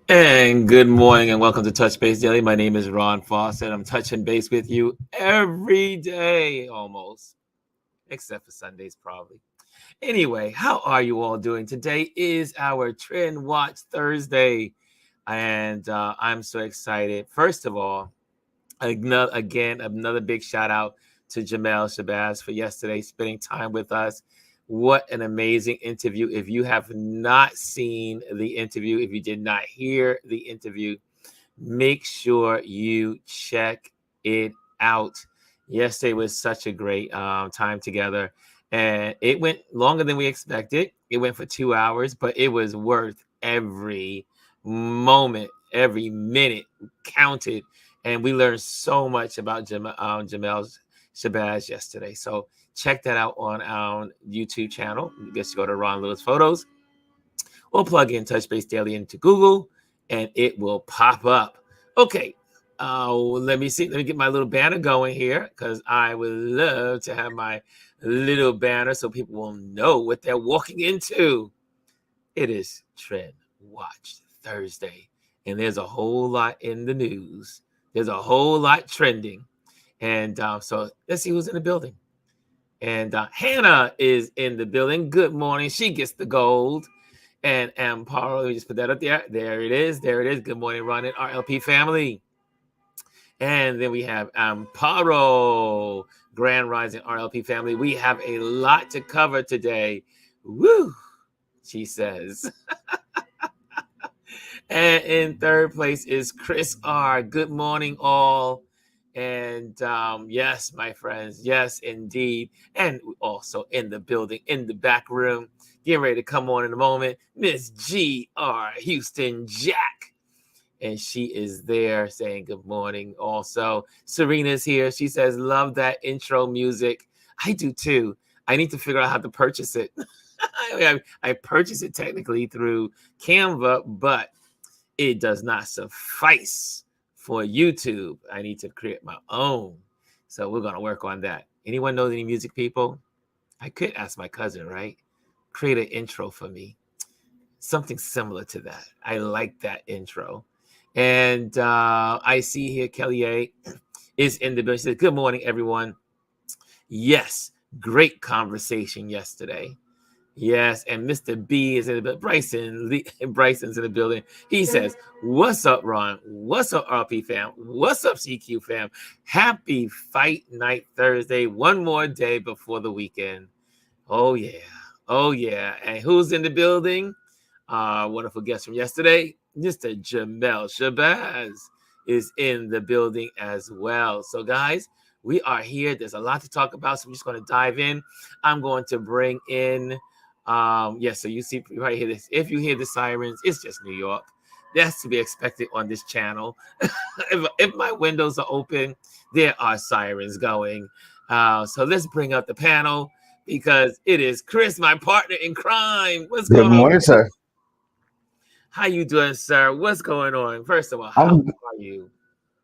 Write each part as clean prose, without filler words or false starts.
And good morning and welcome to Touch Base Daily. My name is Ron Fawcett. I'm touching base with you every day almost, except for Sundays probably. Anyway, how are you all doing? Today is our Trend Watch Thursday, and I'm so excited. First of all, another big shout out to Jamel Shabazz for yesterday spending time with us. What an amazing interview. If you have not seen the interview, if you did not hear the interview, make sure you check it out. Yesterday was such a great time together, and it went longer than we expected. It went for 2 hours, but it was worth every moment, every minute counted, and we learned so much about Jamel Shabazz yesterday. So check that out on our YouTube channel. Just go to Ron Lewis Photos or plug in Touch Base Daily into Google, and it will pop up. Okay, let me see. Let me get my little banner going here because I would love to have my little banner so people will know what they're walking into. It is Trend Watch Thursday, and there's a whole lot in the news. There's a whole lot trending, and so let's see who's in the building. And Hannah is in the building. Good morning. She gets the gold. And Amparo, let me just put that up there. There it is. There it is. Good morning, Ron and RLP family. And then we have Amparo, Grand Rising RLP family. We have a lot to cover today. Woo, she says. And in third place is Chris R. Good morning, all. And yes, my friends, yes, indeed. And also in the building, in the back room, getting ready to come on in a moment, Miss G.R. Houston Jack. And she is there saying good morning. Also, Serena's here. She says, love that intro music. I do too. I need to figure out how to purchase it. I purchased it technically through Canva, but it does not suffice for YouTube. I need to create my own. So we're going to work on that. Anyone know any music people? I could ask my cousin, right? Create an intro for me. Something similar to that. I like that intro. And I see here Kelly A is in the building. She says, good morning, everyone. Yes, great conversation yesterday. Yes, and Mr. B is in the building. Bryson's in the building. He says, what's up, Ron? What's up, RP fam? What's up, CQ fam? Happy Fight Night Thursday. One more day before the weekend. Oh, yeah. Oh, yeah. And who's in the building? Wonderful guest from yesterday, Mr. Jamel Shabazz is in the building as well. So, guys, we are here. There's a lot to talk about, so I'm just going to dive in. I'm going to bring in yes, so you see right here this. If you hear the sirens, it's just New York. That's to be expected on this channel. if my windows are open, there are sirens going. So let's bring up the panel because it is Chris, my partner in crime. What's Good going on, morning, Chris? sir. How you doing, sir? What's going on? First of all, how are you?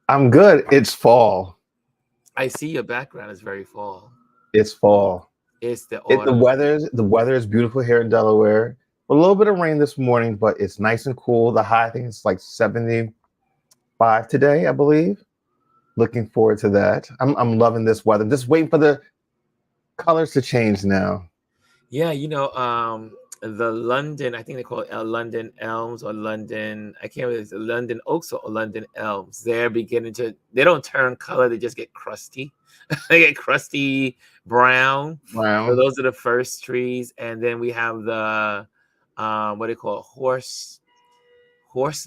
I'm good. It's fall. I see your background is very fall. It's fall. It's the The autumn. weather is beautiful here in Delaware. A little bit of rain this morning, but it's nice and cool. The high, I think it's like 75 today, I believe. Looking forward to that. I'm loving this weather. I'm just waiting for the colors to change now. Yeah, the London, I think they call it London Elms or London, I can't remember, it's London Oaks or London Elms. They don't turn color, they just get crusty. They get crusty brown. So Wow. those are the first trees. And then we have the, what do you call it, horse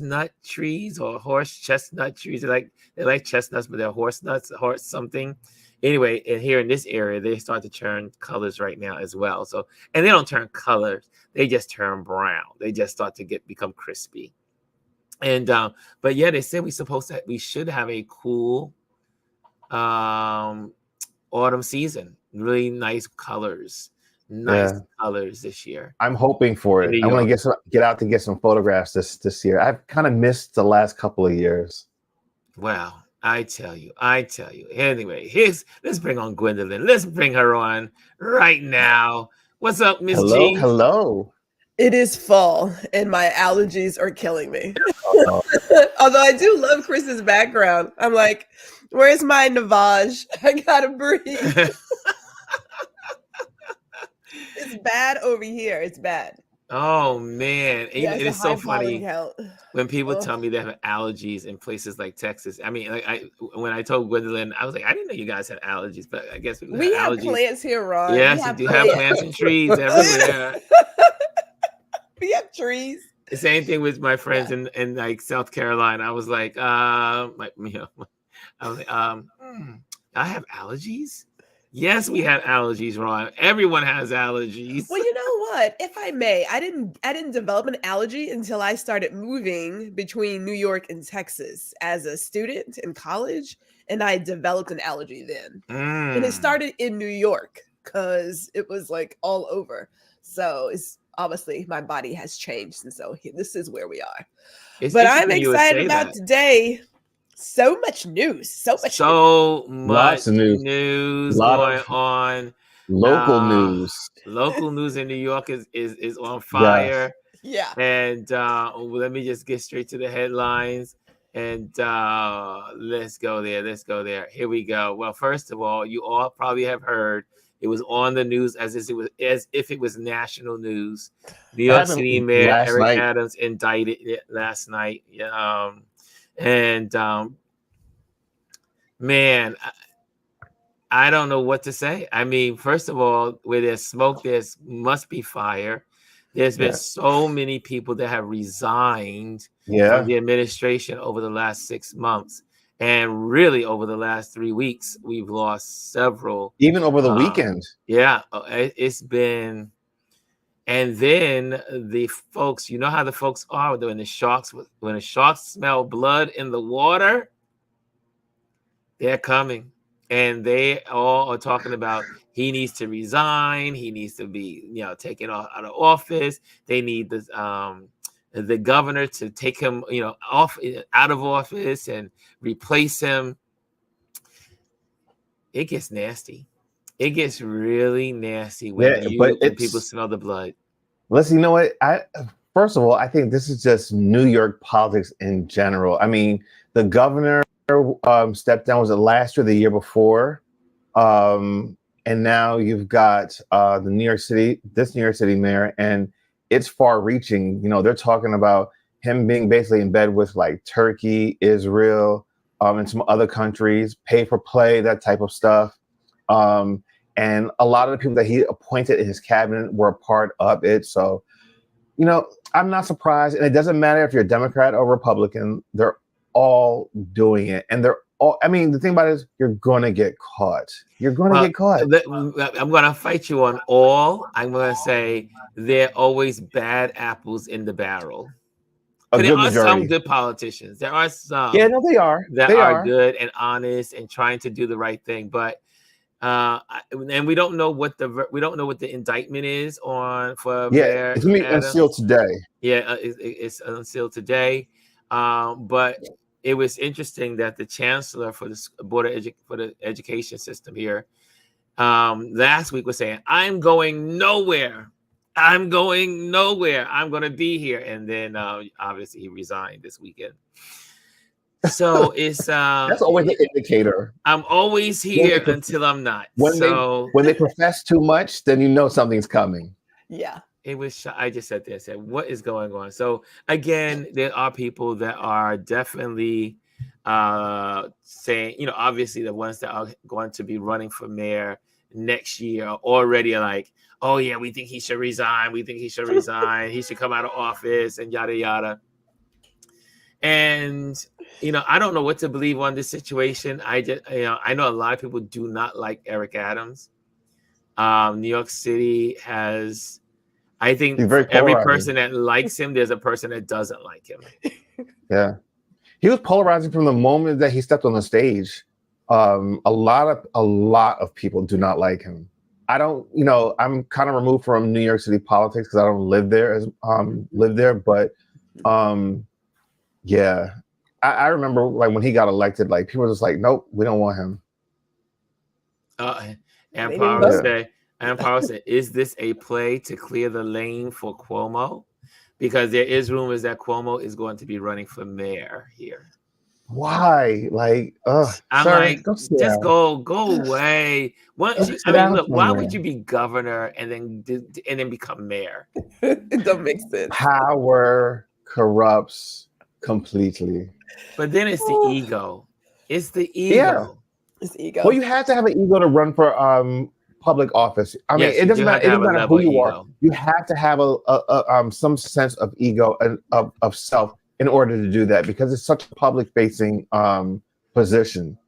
nut trees or horse chestnut trees. They're like chestnuts, but they're horse nuts, horse something. Anyway, and here in this area, they start to turn colors right now as well. So, and they don't turn colors; they just turn brown. They just start to become crispy. And but yeah, they said we should have a cool autumn season. Really nice colors, Yeah. this year I'm hoping for in it. New I want York. to get out to get some photographs this year. I've kind of missed the last couple of years. Wow. I tell you. Anyway, let's bring on Gwendolyn. Let's bring her on right now. What's up, Miss Hello, G? hello. It is fall, and my allergies are killing me. Oh, Although I do love Chris's background. I'm like, where's my Navage? I gotta breathe. It's bad over here. It's bad. Oh man, Yeah, it it's a is so high pollen funny count. when people Oh. tell me they have allergies in places like Texas. I mean, like when I told Gwendolyn, I was like, I didn't know you guys had allergies, but I guess people have We have allergies. plants here, Ron. We Yes, you have do have plants. plants and trees everywhere. We have trees. The same thing with my friends Yeah. in like South Carolina. I was like, I was like, I have allergies. Yes, we Yeah. have allergies, Ron. Everyone has allergies. Well, you know what? If I may, I didn't develop an allergy until I started moving between New York and Texas as a student in college, and I developed an allergy then. And it Mm. started in New York cuz it was like all over. So, it's obviously my body has changed, and so this is where we are. It's But I'm interesting you would excited say about that. today. So much news. So much news. So lots much of news. A news lot of going on. local Uh, news. Local news in New York is on Yes. fire. Yeah. And let me just get straight to the headlines. And let's go there. Let's go there. Here we go. Well, first of all, you all probably have heard it was on the news as if it was national news. New It York City happened Mayor last Eric night. Adams indicted last night. And man, I don't know what to say. I mean, first of all, where there's smoke, there's must be fire. There's been Yeah. so many people that have resigned from Yeah. the administration over the last 6 months. And really, over the last 3 weeks, we've lost several. Even over the Uh, weekend. yeah, it's been. And then the folks, you know how the folks are when the sharks smell blood in the water, they're coming. And they all are talking about he needs to resign. He needs to be, taken out of office. They need the governor to take him, off out of office and replace him. It gets nasty. It gets really nasty when Yeah, but people it's smell the blood. listen, you know what? I first of all, I think this is just New York politics in general. I mean, the governor stepped down, was it last year, the year before? And now you've got the New York City mayor, and it's far reaching. You know, they're talking about him being basically in bed with like Turkey, Israel, and some other countries, pay for play, that type of stuff. Um, and a lot of the people that he appointed in his cabinet were a part of it. So, you know, I'm not surprised. And it doesn't matter if you're a Democrat or Republican, they're all doing it. And they're all, I mean, the thing about it is you're going to get caught. You're going to Well, get caught. I'm going to fight you on all. I'm going to say there are always bad apples in the barrel. A There good are some majority. good politicians. There are Yeah, some no, they are. that They are are. good and honest and trying to do the right thing. But and we don't know what the indictment is on for Yeah, Mayor it's going to be unsealed Adams. today. Yeah, it's unsealed today. But it was interesting that the chancellor for the for the education system here last week was saying, "I'm going nowhere. I'm going nowhere. I'm going to be here." And then obviously he resigned this weekend. So it's That's always an indicator. I'm always When here they, until I'm not. when they So when they profess too much, then you know something's coming. Yeah. it was. I just sat there and said, "What is going on?" So again, there are people that are definitely saying, obviously the ones that are going to be running for mayor next year are already like, "Oh yeah, we think he should resign. We think he should resign. He should come out of office and yada yada." And I don't know what to believe on this situation. I just, I know a lot of people do not like Eric Adams. New York City has, I think, He's very for every polarizing. person that likes him, there's a person that doesn't like him. Yeah. He was polarizing from the moment that he stepped on the stage. A lot of people do not like him. I don't, I'm kind of removed from New York City politics because I don't live there, but yeah. I remember like when he got elected, like people were just like, nope, we don't want him. And They didn't probably vote. say, And Paulson, is this a play to clear the lane for Cuomo? Because there is rumors that Cuomo is going to be running for mayor here. Why? Like, I'm sir, like, go sit just down. go away. Go Once you, sit I mean, down look, why somewhere. would you be governor and then become mayor? It don't make sense. Power corrupts completely. But then it's the Oh, ego. It's the Yeah. ego. it's Well, ego. you have to have an ego to run for public office. I mean, Yes, you do have it to have doesn't a matter level who of you are. ego. You have to have some sense of ego and of self in order to do that because it's such a public facing position.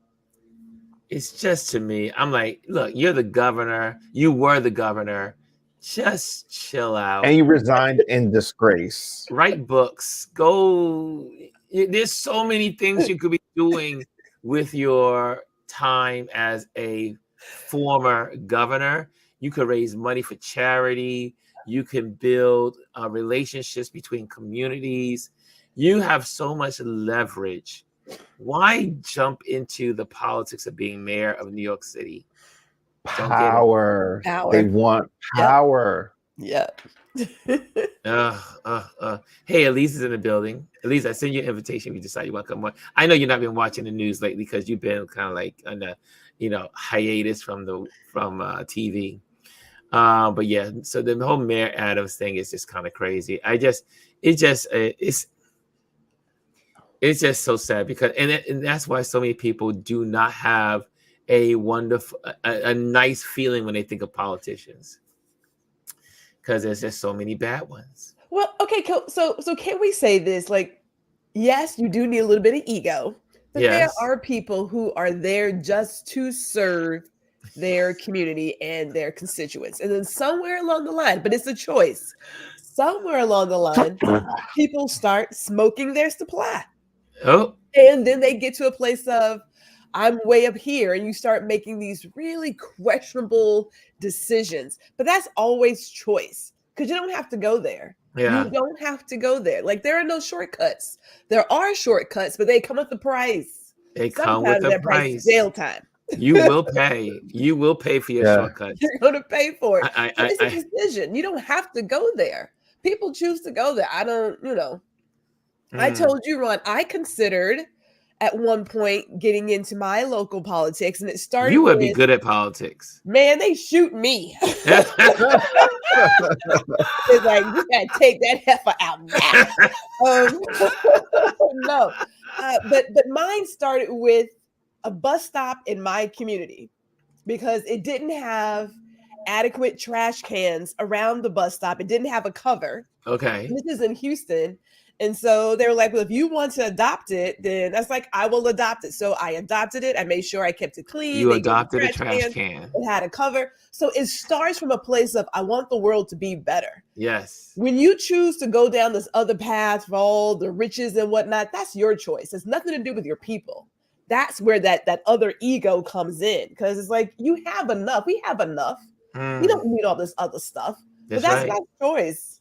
It's just to me, I'm like, look, you're the governor. You were the governor. Just chill out. And you resigned in disgrace. Write books. Go. There's so many things you could be doing with your time as a former governor. You could raise money for charity. You can build relationships between communities. You have so much leverage. Why jump into the politics of being mayor of New York City? Don't get it. Power. They Power. want Yep. power. Yeah. Hey, Elise is in the building. Elise, I send you an invitation if you decide you want to come on. I know you've not been watching the news lately because you've been kind of like on a, hiatus from TV. But yeah, so the whole Mayor Adams thing is just kind of crazy. It's just so sad because and that's why so many people do not have a wonderful, a nice feeling when they think of politicians. Because there's just so many bad ones. Well, okay, so can we say this? Like, yes, you do need a little bit of ego, but there Yes. are people who are there just to serve their community and their constituents. And then somewhere along the line, but it's a choice. Somewhere along the line, people start smoking their supply. Oh, And then they get to a place of, I'm way up here, and you start making these really questionable decisions. But that's always choice because you don't have to go there. yeah. You don't have to go there. Like, there are no shortcuts. There are shortcuts, but they come with the price. They come with Sometimes a that price is jail time. You will pay. You will pay for your shortcuts. You're going to pay for it. It's a I decision. You don't have to go there. People choose to go there. I don't, I told you, Ron, I considered at one point getting into my local politics, and it started. You would be good at politics. Man, they shoot me. It's like, you gotta take that heifer out now. No, but mine started with a bus stop in my community because it didn't have adequate trash cans around the bus stop. It didn't have a cover. Okay. This is in Houston. And so they were like, well, if you want to adopt it, then that's like, I will adopt it. So I adopted it. I made sure I kept it clean. You adopted a trash can. It had a cover. So it starts from a place of, I want the world to be better. Yes. When you choose to go down this other path for all the riches and whatnot, that's your choice. It's nothing to do with your people. That's where that other ego comes in. Because it's like, you have enough. We have enough. You don't need all this other stuff. But that's my choice.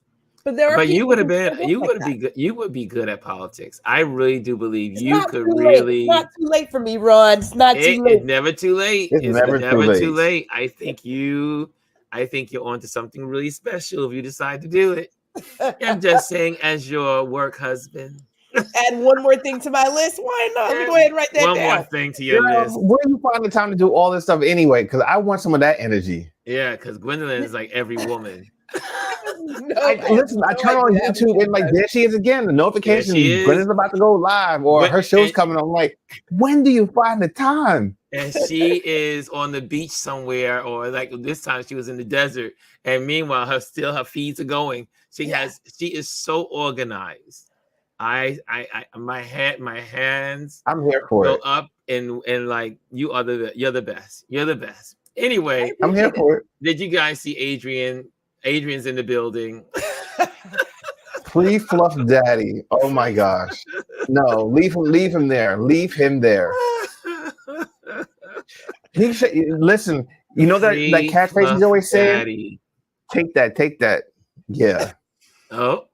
But there are. But you would have been. You would be good. You would be good at politics. I really do believe you could really. It's not too late for me, Ron. It's not too late. It's never too late. It's never too late. I think you're onto something really special if you decide to do it. I'm just saying, as your work husband. Add one more thing to my list. Why not? Let me go ahead and write that down. One more thing to your list. Where do you find the time to do all this stuff anyway? Because I want some of that energy. Yeah, because Gwendolyn is like every woman. Listen, I turn on YouTube and like there she is again. The notification, Gwendolyn's about to go live or her show's coming. I'm like, when do you find the time? And she is on the beach somewhere, or like this time she was in the desert. And meanwhile, her feeds are going. She is so organized. My hands. I'm here for go it. Up and like you're the best. You're the best. Anyway, I'm here for it. Did you guys see Adrian? Adrian's in the building. Please fluff daddy. Oh my gosh. No, leave him there. Leave him there. Listen, you know that catchphrase he's always saying? Daddy. Take that. Yeah. Oh.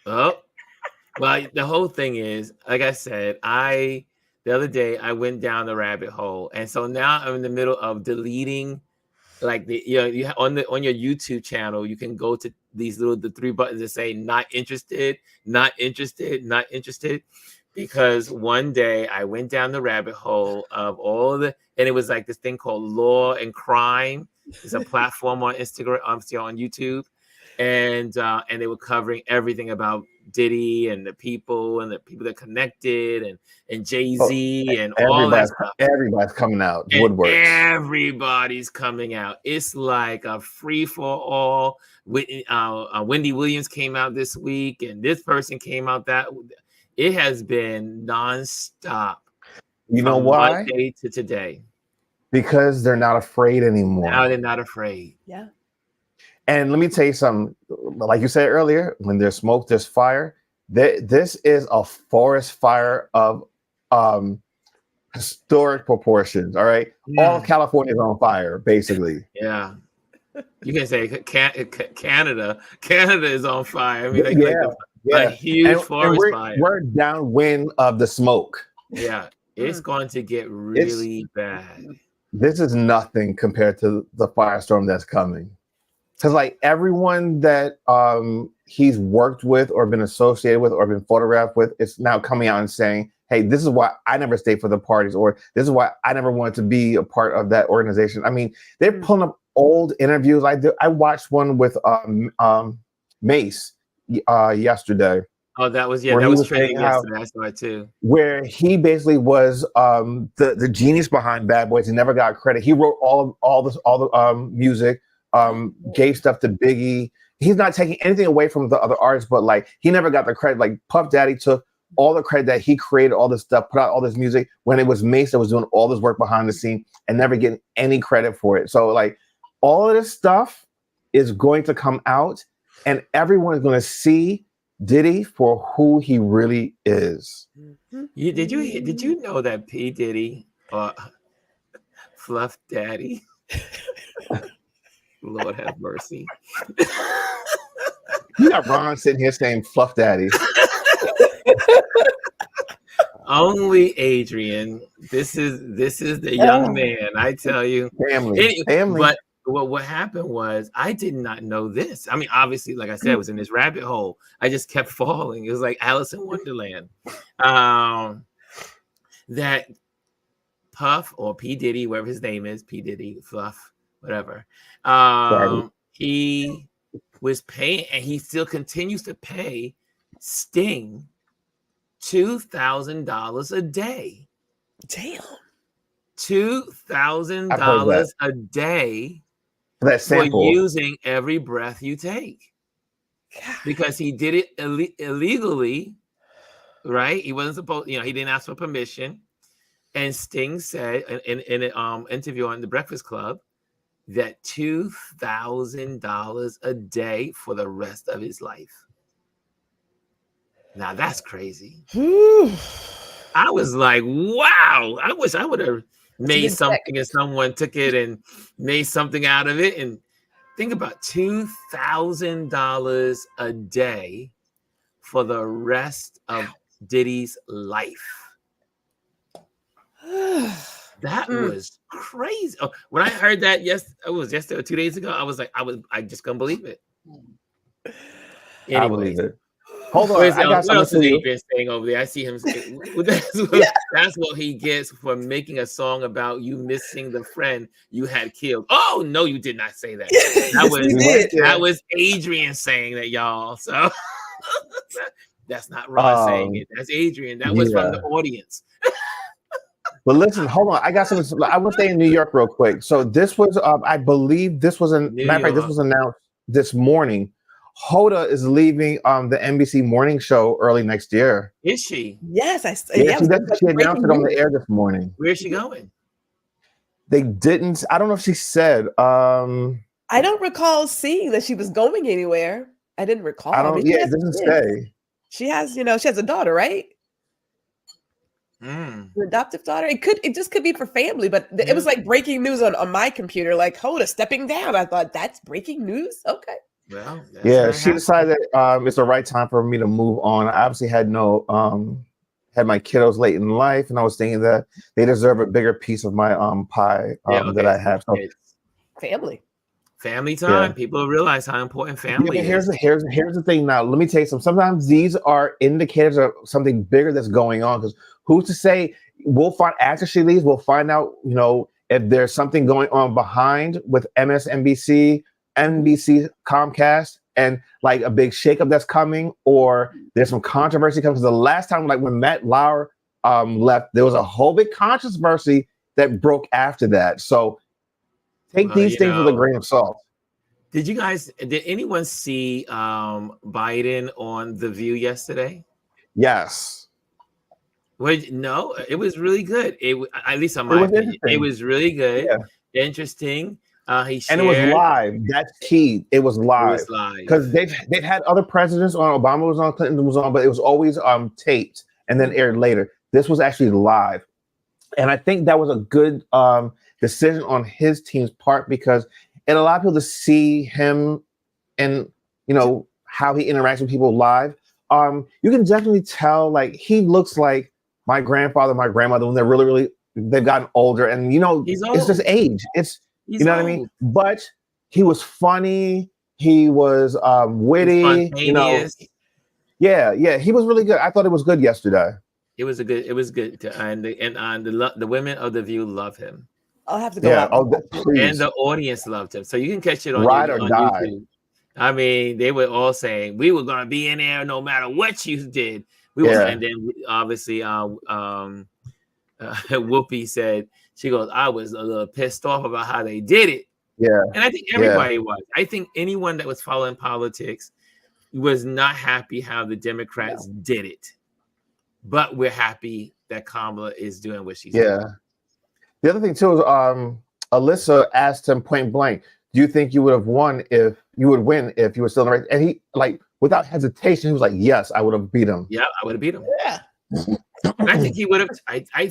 Well, the whole thing is, like I said, the other day I went down the rabbit hole. And so now I'm in the middle of deleting like you on your YouTube channel, you can go to the three buttons that say not interested, not interested, not interested. Because one day I went down the rabbit hole of and it was like this thing called Law and Crime. It's a platform on Instagram, on YouTube, and they were covering everything about Diddy and the people that connected and Jay-Z and all that stuff. Everybody's coming out. And Woodworks. everybody's coming out. It's like a free for all. Wendy Williams came out this week, and this person came out that. It has been nonstop. You know why? Monday to today. Because they're not afraid anymore. Now they're not afraid. Yeah. And let me tell you something. Like you said earlier, when there's smoke, there's fire. This is a forest fire of historic proportions. All right. All of California is on fire, basically. Yeah. You can say Canada. Canada is on fire. I mean, a huge forest fire. We're downwind of the smoke. Yeah. It's going to get really bad. This is nothing compared to the firestorm that's coming. Because like everyone that he's worked with or been associated with or been photographed with, it's now coming out and saying, hey, this is why I never stayed for the parties, or this is why I never wanted to be a part of that organization. I mean, they're pulling up old interviews. I watched one with Mace yesterday. Oh, that was trending yesterday. I saw it too. Where he basically was the genius behind Bad Boys. He never got credit. He wrote all the music, gave stuff to Biggie. He's not taking anything away from the other artists, but like he never got the credit. Like Puff Daddy took all the credit that he created all this stuff, put out all this music, when it was Mace that was doing all this work behind the scene and never getting any credit for it. So like all of this stuff is going to come out, and everyone is going to see Diddy for who he really is. Did you know that P. Diddy, Fluff Daddy, Lord have mercy. You got Ron sitting here saying Fluff Daddy. Only Adrian. This is the young man. I tell you, family. But what happened was I did not know this. I mean, obviously, like I said, I was in this rabbit hole. I just kept falling. It was like Alice in Wonderland. That Puff or P. Diddy, whatever his name is, P. Diddy, Fluff, whatever. He was paying, and he still continues to pay Sting $2,000 a day. Damn. $2,000 a day that sample. For using every breath you take. God. Because he did it illegally, right? He wasn't supposed, he didn't ask for permission. And Sting said in an interview on The Breakfast Club that $2,000 a day for the rest of his life. Now that's crazy. I was like, wow, I wish I would have made something and someone took it and made something out of it. And think about $2,000 a day for the rest of Diddy's life. That was crazy. Oh, when I heard that, it was yesterday or 2 days ago, I was like, I just couldn't believe it. Anyways. I believe it. Hold on. What else is Adrian saying over there? I see him saying, that's what he gets for making a song about you missing the friend you had killed. Oh, no, you did not say that. That was Adrian saying that, y'all. So that's not Ron saying it. That's Adrian. That was from the audience. But listen, hold on. I got something. I will stay in New York real quick. So this was, I believe this was this was announced this morning. Hoda is leaving the NBC morning show early next year. Is she? Yes, she announced it on the air this morning. Where's she going? They didn't. I don't know if she said. I don't recall seeing that she was going anywhere. I didn't recall. I don't. It doesn't say. She has, she has a daughter, right? An adoptive daughter. It just could be for family, but it was like breaking news on my computer. Like Hoda stepping down. I thought that's breaking news. Okay. Well, she decided that it's the right time for me to move on. I obviously had had my kiddos late in life, and I was thinking that they deserve a bigger piece of my pie that I have. So family. Family Yeah. time. People realize how important Yeah, family but is. here's the thing now. Let me tell you something. Sometimes these are indicators of something bigger that's going on. Because who's to say we'll find after she leaves, we'll find out, if there's something going on behind with MSNBC, NBC, Comcast, and like a big shakeup that's coming, or there's some controversy coming. Because the last time, like when Matt Lauer left, there was a whole big controversy that broke after that. So take Well, these things with a grain of salt. did anyone see Biden on The View yesterday? Yes. Well, no, it was really good. At least in It my was opinion, it interesting. was really good, Yeah. interesting. He And it was shared. live. That's key. It was It live was live. because they've had other presidents on. Obama was on, Clinton was on, but it was always taped and then aired later. This was actually live, and I think that was a good decision on his team's part because it allowed people to see him and how he interacts with people live. You can definitely tell like he looks like my grandfather, my grandmother when they're really they've gotten older, and He's it's just old. age. He's What I mean? old. But he was funny. He was He's witty. spontaneous. Yeah. He was really good. I thought it was good yesterday. It was good, and the women of The View love him, I'll have to go Yeah. out. Oh, And watch it. and please, the audience loved him. So you can catch it on ride or die. YouTube. I mean, they were all saying we were gonna be in there no matter what you did. We was, Yeah. and then obviously, Whoopi said she goes, I was a little pissed off about how they did it, Yeah. and I think everybody was. I think anyone that was following politics was not happy how the Democrats did it, but we're happy that Kamala is doing what she's doing. Yeah. The other thing too is Alyssa asked him point blank, "Do you think you would win if you were still in the race?" And he without hesitation, he was like, "Yes, I would have beat him." Yeah, I would have beat him. Yeah. And I think he would have. I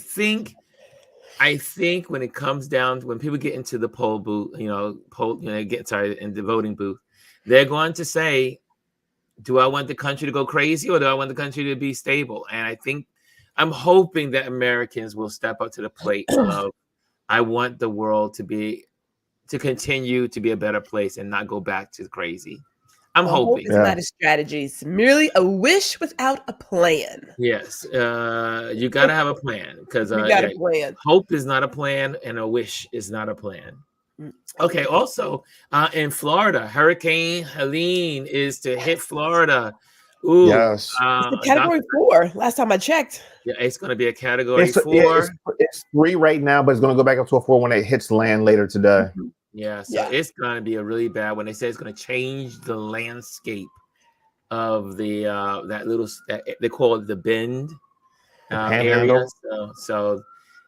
think when it comes down to when people get into the poll booth, in the voting booth, they're going to say, "Do I want the country to go crazy or do I want the country to be stable?" And I'm hoping that Americans will step up to the plate of, I want the world to continue to be a better place and not go back to crazy. I'm hoping. It's not a strategy. It's merely a wish without a plan. Yes, you got to have a plan because You got a plan. Hope is not a plan and a wish is not a plan. Okay. Also, in Florida, Hurricane Helene is to hit Florida. Ooh, yes. It's category 4. Last time I checked. Yeah, it's going to be a category 4. It's 3 right now, but it's going to go back up to a 4 when it hits land later today. Yeah, so it's going to be a really bad one. They say it's going to change the landscape of the they call it the Bend area. So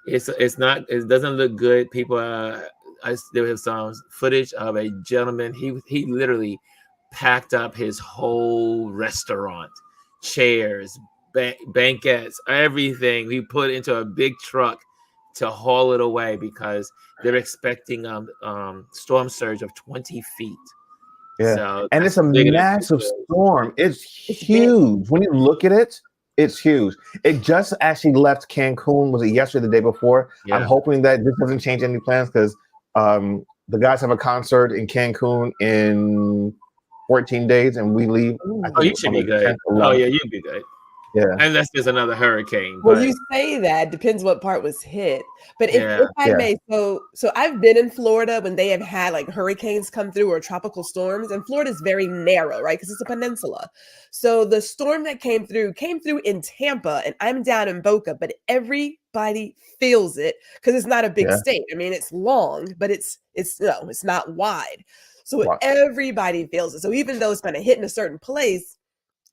it's not. It doesn't look good. People, there was some footage of a gentleman. He literally packed up his whole restaurant, chairs, banquettes, everything. He put into a big truck to haul it away because they're expecting storm surge of 20 feet. Yeah, so and it's a massive storm. It's huge. When you look at it, it's huge. It just actually left Cancun. Was it yesterday or the day before? Yeah. I'm hoping that this doesn't change any plans because the guys have a concert in Cancun in 14 days, and we leave. Oh, you should be good. Oh, yeah, you'd be good. Yeah. Unless there's another hurricane. Well, you say that depends what part was hit. But if I may, so I've been in Florida when they have had like hurricanes come through or tropical storms, and Florida is very narrow, right? Because it's a peninsula. So the storm that came through in Tampa, and I'm down in Boca, but everybody feels it because it's not a big state. I mean, it's long, but it's not wide. So everybody feels it. So even though it's going to hit in a certain place,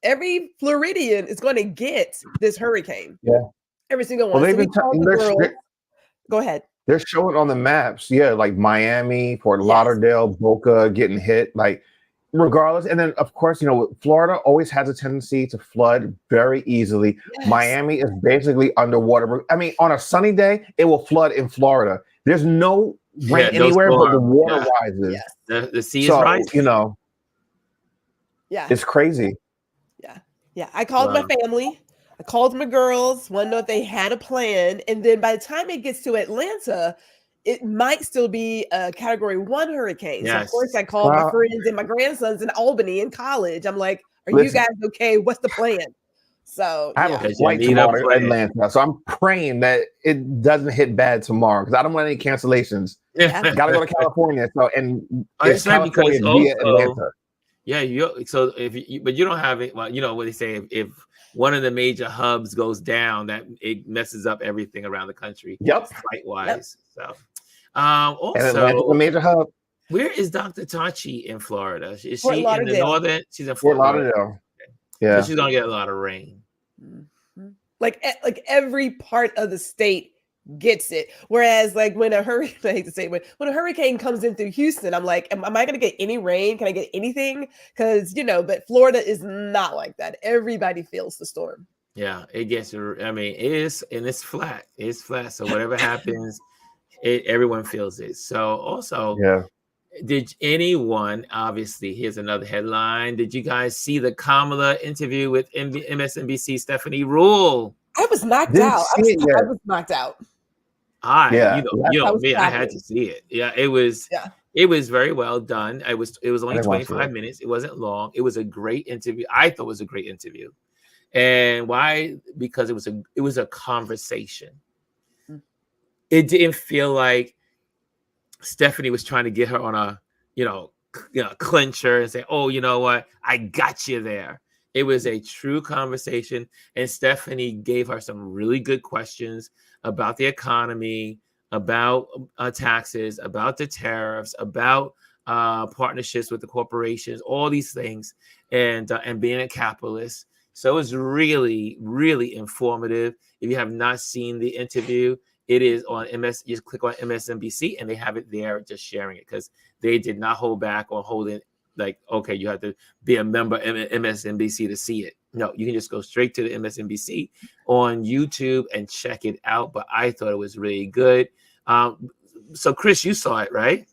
every Floridian is going to get this hurricane. Yeah. Every single one. Go ahead. They're showing on the maps. Yeah. Like Miami, Fort Lauderdale, Boca getting hit, like regardless. And then of course, Florida always has a tendency to flood very easily. Yes. Miami is basically underwater. I mean, on a sunny day, it will flood in Florida. There's no rain anywhere, but the water rises. Yes. The sea is rising. It's crazy. Yeah. I called my family. I called my girls, wanted to know if they had a plan. And then by the time it gets to Atlanta, it might still be a Category 1 hurricane. So, of course, Yes. I called my Well, friends and my grandsons in Albany in college. I'm like, are you listen, guys okay? What's the plan? So, I have a yeah. Because you flight need a tomorrow to plan. Atlanta, so I'm praying that it doesn't hit bad tomorrow because I don't want any cancellations. Yeah. Got to go to California, so and it's It's right because California via also, Atlanta. yeah, so if you, but you don't have it. Well, you know what they say, if one of the major hubs goes down, that it messes up everything around the country Yep, flight Yep. wise. So, and Atlanta's a also, major hub. where is Dr. Tachi in Florida? Is Fort she in the Lauderdale. northern? She's in Fort Fort Lauderdale. Lauderdale. So Yeah, she's gonna get a lot of rain. Mhm. Like every part of the state gets it. Whereas like when a hurricane, I hate to say it, when a hurricane comes in through Houston, I'm like, am I going to get any rain? Can I get anything? Because but Florida is not like that. Everybody feels the storm. Yeah, it gets. I mean, it is, and it's flat. It's flat. So whatever happens, everyone feels it. So also, yeah. did anyone? Obviously, here's another headline. Did you guys see the Kamala interview with MSNBC Stephanie Rule? I was knocked Didn't out. see it I yet. was knocked out. Yeah, You I know was me, I had tracking. to see it. Yeah, Yeah. it was very well done. It was I only didn't watch it 25 yet. minutes. It wasn't long. It was a great interview. I thought it was a great interview. And why? Because it was a conversation. Mm. It didn't feel like Stephanie was trying to get her on a, clincher and say, "Oh, you know what? I got you there." It was a true conversation, and Stephanie gave her some really good questions about the economy, about taxes, about the tariffs, about partnerships with the corporations, all these things, and being a capitalist. So it was really, really informative. If you have not seen the interview, it is on MS. You just click on MSNBC, and they have it there, just sharing it, because they did not hold back on holding. Like, okay, you have to be a member of MSNBC to see it. No, you can just go straight to the MSNBC on YouTube and check it out. But I thought it was really good. So Chris, you saw it, right?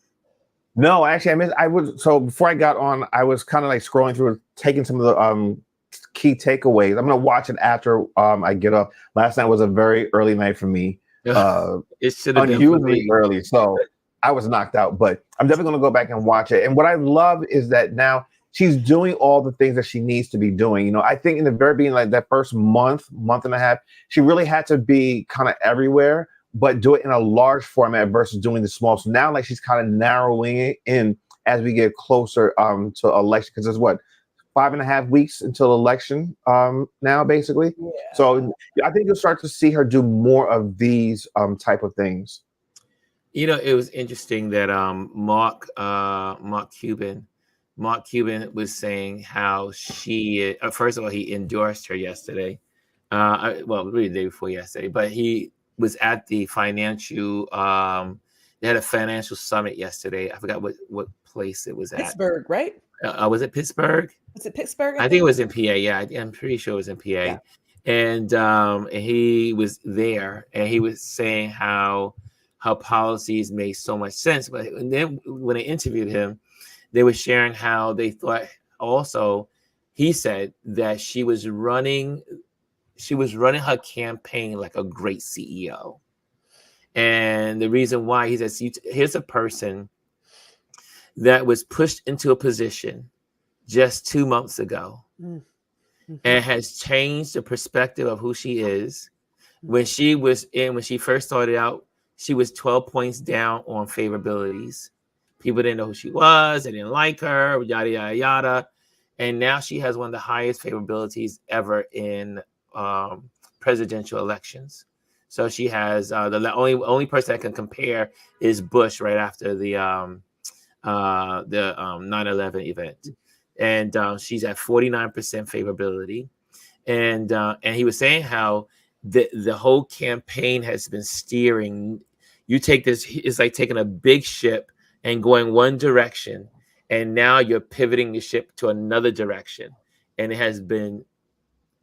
No, actually, I missed. I was so before I got on, I was kind of like scrolling through, taking some of the key takeaways. I'm gonna watch it after I get up. Last night was a very early night for me, It should have been for unusually me. early, so I was knocked out. But I'm definitely gonna go back and watch it. And what I love is that now she's doing all the things that she needs to be doing. I think in the very beginning, like that first month and a half, she really had to be kind of everywhere, but do it in a large format versus doing the small. So now, like, she's kind of narrowing it in as we get closer to election, because there's what, 5.5 weeks until election now, basically. Yeah. So I think you'll start to see her do more of these type of things. It was interesting that Mark Cuban was saying how she first of all, he endorsed her yesterday. Really the day before yesterday, but he was at the financial. They had a financial summit yesterday. I forgot what place it was at. Pittsburgh, right? Was it Pittsburgh? Was it Pittsburgh? I think it was in PA. Yeah, I'm pretty sure it was in PA. Yeah. And he was there, and he was saying how policies made so much sense. But then when they interviewed him, they were sharing how they thought also. He said that she was running her campaign like a great CEO. And the reason why, he says, here's a person that was pushed into a position just 2 months ago, and has changed the perspective of who she is. When she first started out, she was 12 points down on favorabilities. People didn't know who she was. They didn't like her, yada, yada, yada. And now she has one of the highest favorabilities ever in presidential elections. So she has the only person that can compare is Bush right after the 9/11 event. And she's at 49% favorability. And he was saying how the whole campaign has been steering. You take this, it's like taking a big ship and going one direction, and now you're pivoting the ship to another direction, and it has been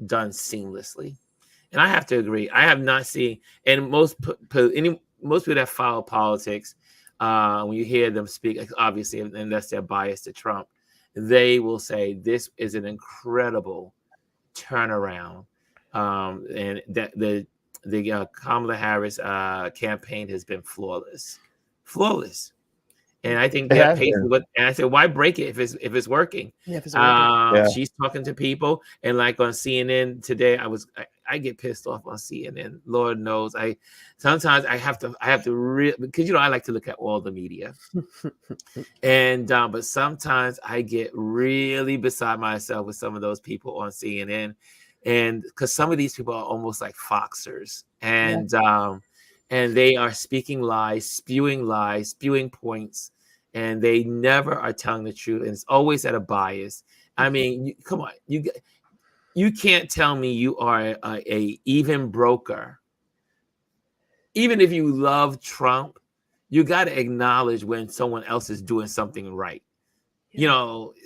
done seamlessly. And I have to agree. I have not seen, and most people that follow politics, when you hear them speak, obviously, unless they're biased to Trump, they will say this is an incredible turnaround, and that the Kamala Harris campaign has been flawless. flawless. And I think It they're has paid for been. what. And I said, why break it if it's working? Yeah, if it's working. Yeah. She's talking to people, and like on CNN today, I get pissed off on CNN. Lord knows, sometimes I have to because I like to look at all the media, and but sometimes I get really beside myself with some of those people on CNN, and because some of these people are almost like foxers, and they are speaking lies, spewing points, and they never are telling the truth, and it's always at a bias. I mean, come on, you can't tell me you are a even broker. Even if you love Trump, you got to acknowledge when someone else is doing something right.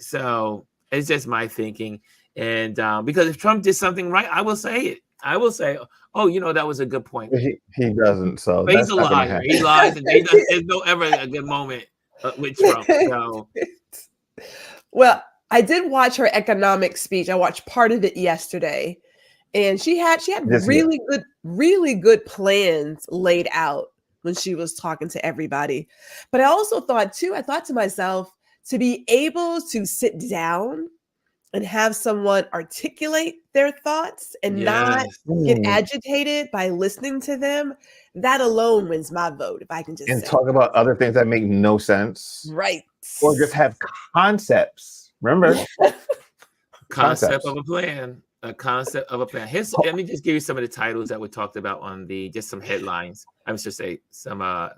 So it's just my thinking. And because if Trump did something right, I will say it. I will say, oh, that was a good point. He doesn't, so But he's that's a not going to liar. happen. He lies, and there's no ever a good moment with Trump. So Well, I did watch her economic speech. I watched part of it yesterday, and she had This year. really good plans laid out when she was talking to everybody. But I also thought to myself, to be able to sit down and have someone articulate their thoughts and not yes, get agitated by listening to them, that alone wins my vote, if I can just And say. talk about other things that make no sense. Right. Or just have concepts. Remember? concept of a plan. A concept of a plan. Let me just give you some of the titles that were talked about on just some headlines. I was just say some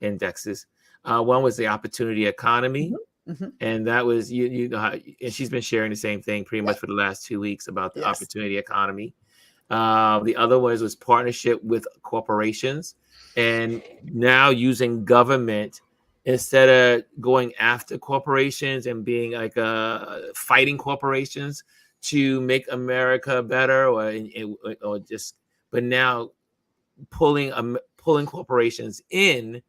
indexes. One was the opportunity economy. Mm-hmm. And that was you know how, and she's been sharing the same thing pretty much for the last 2 weeks about the opportunity economy. The other was partnership with corporations, and now using government instead of going after corporations and being like fighting corporations to make America better, but now pulling corporations in,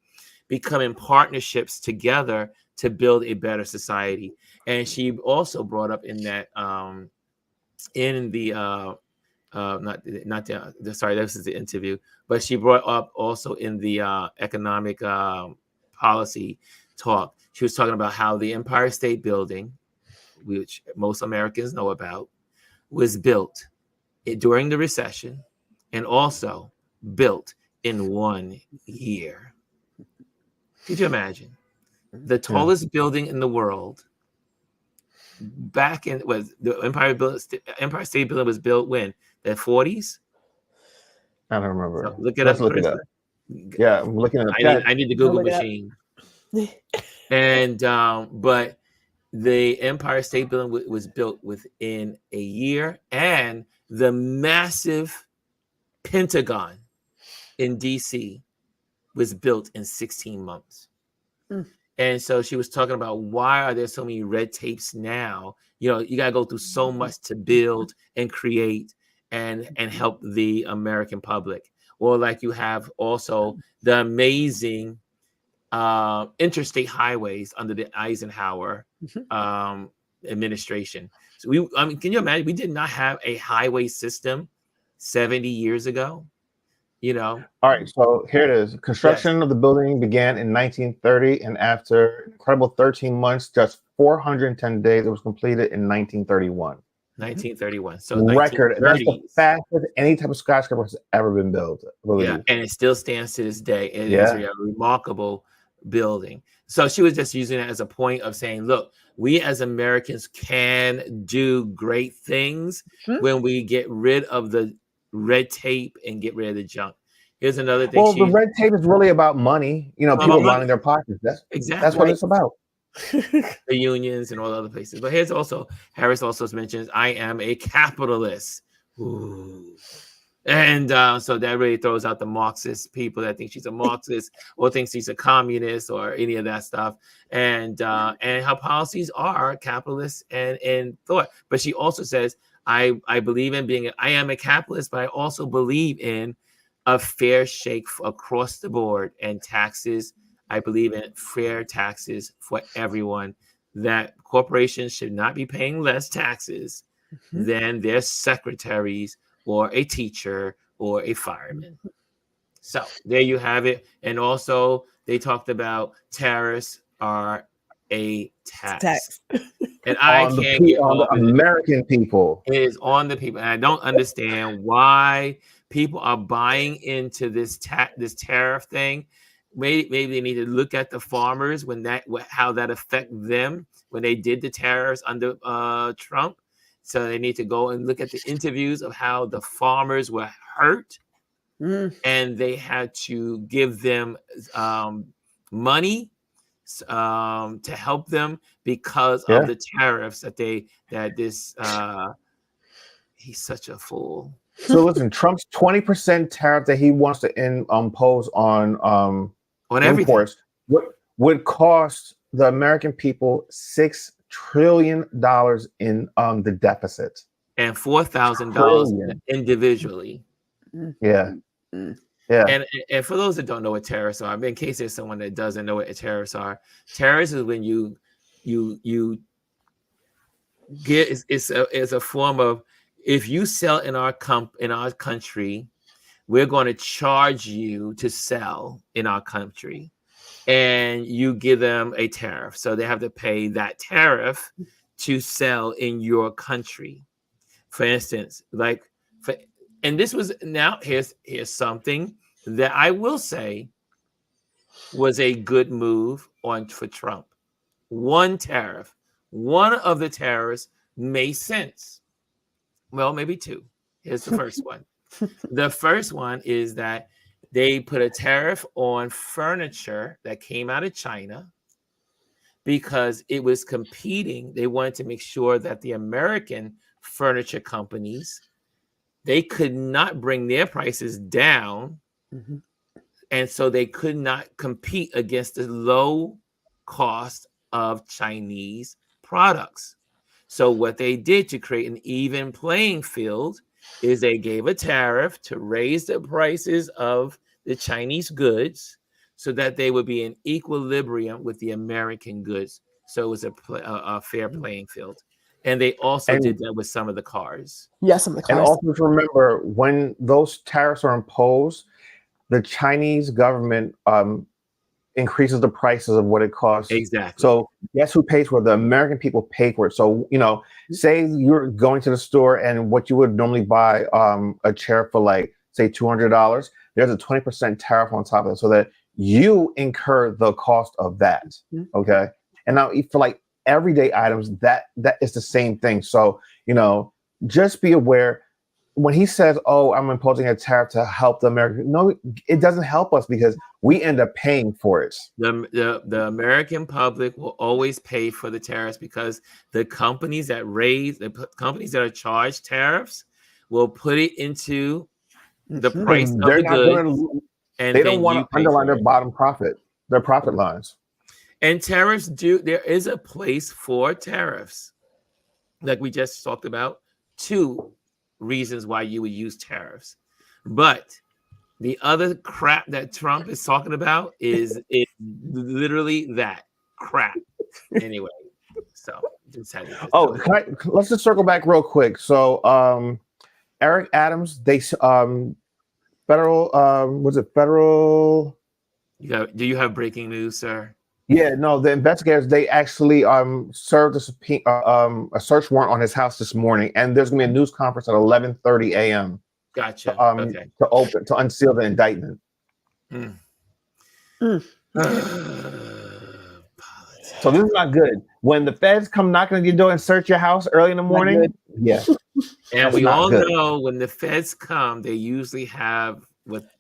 becoming partnerships together to build a better society. And she also brought up in that in the sorry, this is the interview, but she brought up also in the economic policy talk. She was talking about how the Empire State Building, which most Americans know about, was built during the recession and also built in 1 year. Could you imagine? The tallest building in the world back in the Empire State Building was built when? The 40s? I don't remember. So look it Let's up, look Chris. it up. Yeah, I'm looking at I need the Google machine. And but the Empire State Building was built within a year, and the massive Pentagon in DC was built in 16 months. And so she was talking about why are there so many red tapes now? You got to go through so much to build and create and help the American public. Or like you have also the amazing interstate highways under the Eisenhower administration. So can you imagine? We did not have a highway system 70 years ago. All right, so here it is. Construction of the building began in 1930, and after an incredible 13 months, just 410 days, it was completed in 1931. 1931. So record. That's the 1930s. fastest any type of skyscraper has ever been built. Yeah, and it still stands to this day. It Yeah. is a remarkable building. So she was just using it as a point of saying, look, we as Americans can do great things when we get rid of the red tape and get rid of the junk. Here's another thing. Well, the red tape is really about money. People lining their pockets. That's what it's about. The unions and all the other places. But here's also, Harris also mentions, I am a capitalist. Ooh. And so that really throws out the Marxist people that think she's a Marxist or thinks she's a communist or any of that stuff. And her policies are capitalist and thought. But she also says, I believe in I am a capitalist, but I also believe in a fair shake across the board and taxes. I believe in fair taxes for everyone, that corporations should not be paying less taxes than their secretaries or a teacher or a fireman. So there you have it. And also they talked about tariffs are a tax. Tax. And I can't get on the over it. American people. It is on the people. And I don't understand why people are buying into this tariff thing. Maybe they need to look at the farmers how that affect them when they did the tariffs under Trump. So they need to go and look at the interviews of how the farmers were hurt, and they had to give them money to help them because of the tariffs he's such a fool. So listen, Trump's 20% tariff that he wants to impose on imports would cost the American people $6 trillion in the deficit, and $4,000 individually. Yeah. And for those that don't know what tariffs are, in case there's someone that doesn't know what tariffs are, tariffs is when you get it's a form of, if you sell in our country, we're going to charge you to sell in our country, and you give them a tariff, so they have to pay that tariff to sell in your country. For instance, and this was, now here's something that I will say was a good move for Trump. One of the tariffs made sense. Well, maybe two. Here's the first one. The first one is that they put a tariff on furniture that came out of China because it was competing. They wanted to make sure that the American furniture companies, they could not bring their prices down. And so they could not compete against the low cost of Chinese products. So what they did to create an even playing field is they gave a tariff to raise the prices of the Chinese goods so that they would be in equilibrium with the American goods. So it was a fair playing field. And they also did that with some of the cars. Yes, some of the cars. And also remember, when those tariffs are imposed, the Chinese government increases the prices of what it costs. Exactly. So guess who pays for it? The American people pay for it. So, say you're going to the store and what you would normally buy a chair for, like, say $200, there's a 20% tariff on top of it, so that you incur the cost of that. Okay. And now for like everyday items, that is the same thing. So, just be aware when he says, "Oh, I'm imposing a tariff to help the American," no, it doesn't help us because we end up paying for it. The American public will always pay for the tariffs because the companies that are charged tariffs will put it into the price of the goods. And they don't want to underline their their profit lines. And tariffs there is a place for tariffs. Like we just talked about, 2 reasons why you would use tariffs. But the other crap that Trump is talking about is literally that crap. Anyway, so just had to let's just circle back real quick. So Eric Adams, they federal federal. Do you have breaking news, sir? Yeah, no, the investigators, they actually served a search warrant on his house this morning, and there's gonna be a news conference at 11:30 a.m. Gotcha. To unseal the indictment. So this is not good. When the feds come knocking on your door and search your house early in the morning, yeah. And we all know when the feds come, they usually have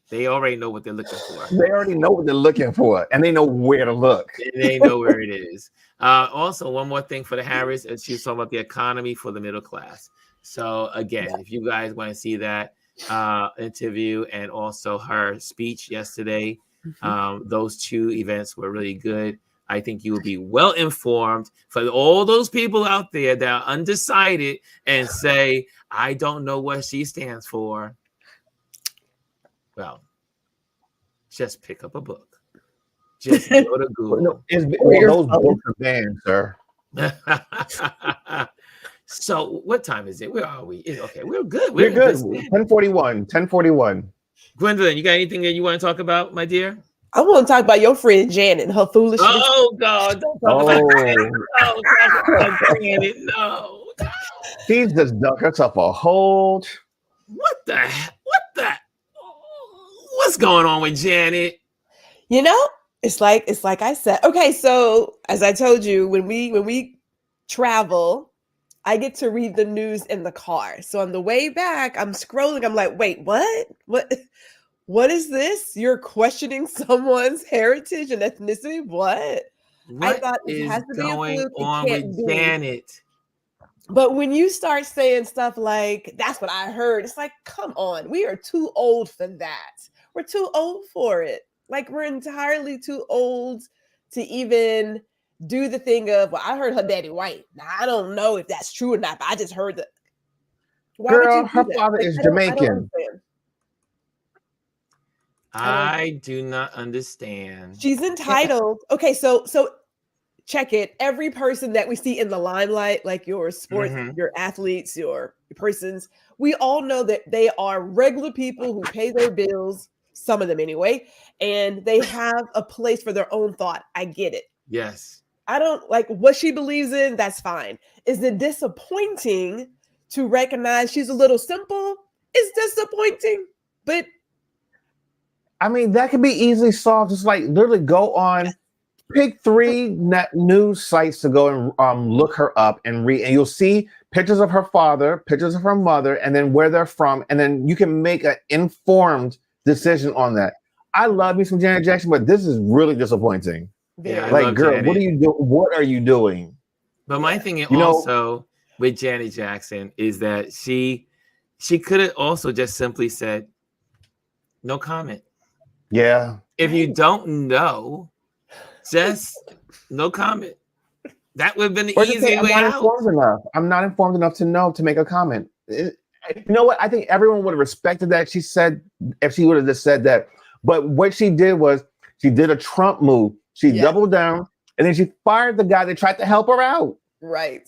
they already know what they're looking for. They already know what they're looking for, and they know where to look. And they know where it is. Also, one more thing for the Harris, she was talking about the economy for the middle class. So again, if you guys want to see that interview and also her speech yesterday, those 2 events were really good. I think you will be well informed. For all those people out there that are undecided and say, I don't know what she stands for. Well, just pick up a book. Just go to Google. Those books are banned, sir. So what time is it? Where are we? Okay, we're good. We're good. 10:41. 10:41. Gwendolyn, you got anything that you want to talk about, my dear? I want to talk about your friend Janet and her foolishness. Oh God! Don't talk about Janet. Oh, No, talk about Janet. No. she's just dug herself a hole. What the? What the? What's going on with Janet? You know, it's like I said. Okay, so as I told you, when we travel, I get to read the news in the car. So on the way back, I'm scrolling. I'm like, wait, what? What is this? You're questioning someone's heritage and ethnicity? What? I What thought it is has to be a going fluke. It on can't with be. Janet? But when you start saying stuff like, that's what I heard, it's like, come on, we are too old for that. We're too old for it. Like, we're entirely too old to even do the thing of, well, I heard her daddy white. Now, I don't know if that's true or not, but I just heard that. Why would Girl, you do her that? father Like, is I don't Jamaican. understand. I do not understand. She's entitled. Okay, so check it. Every person that we see in the limelight, like your sports, Mhm. your athletes, your persons, we all know that they are regular people who pay their bills, some of them anyway, and they have a place for their own thought. I get it. Yes. I don't like what she believes in, that's fine. Is it disappointing to recognize she's a little simple? It's disappointing, but I mean, that could be easily solved. Just like literally go on, pick 3 news sites to go and look her up and read, and you'll see pictures of her father, pictures of her mother, and then where they're from, and then you can make an informed decision on that. I love me some Janet Jackson, but this is really disappointing. Yeah, I very. Like, love girl, what are Janet. you doing? What are you doing? But my thing You know, also with Janet Jackson is that she could have also just simply said, no comment. yeah. If you Right. don't know, just no comment. That would have been the Or just say, easy I'm way not out. informed enough. I'm not informed enough to know to make a comment. You know what? I think everyone would have respected that she said if she would have just said that. But what she did was she did a Trump move. She Yeah. doubled down and then she fired the guy that tried to help her out. Right.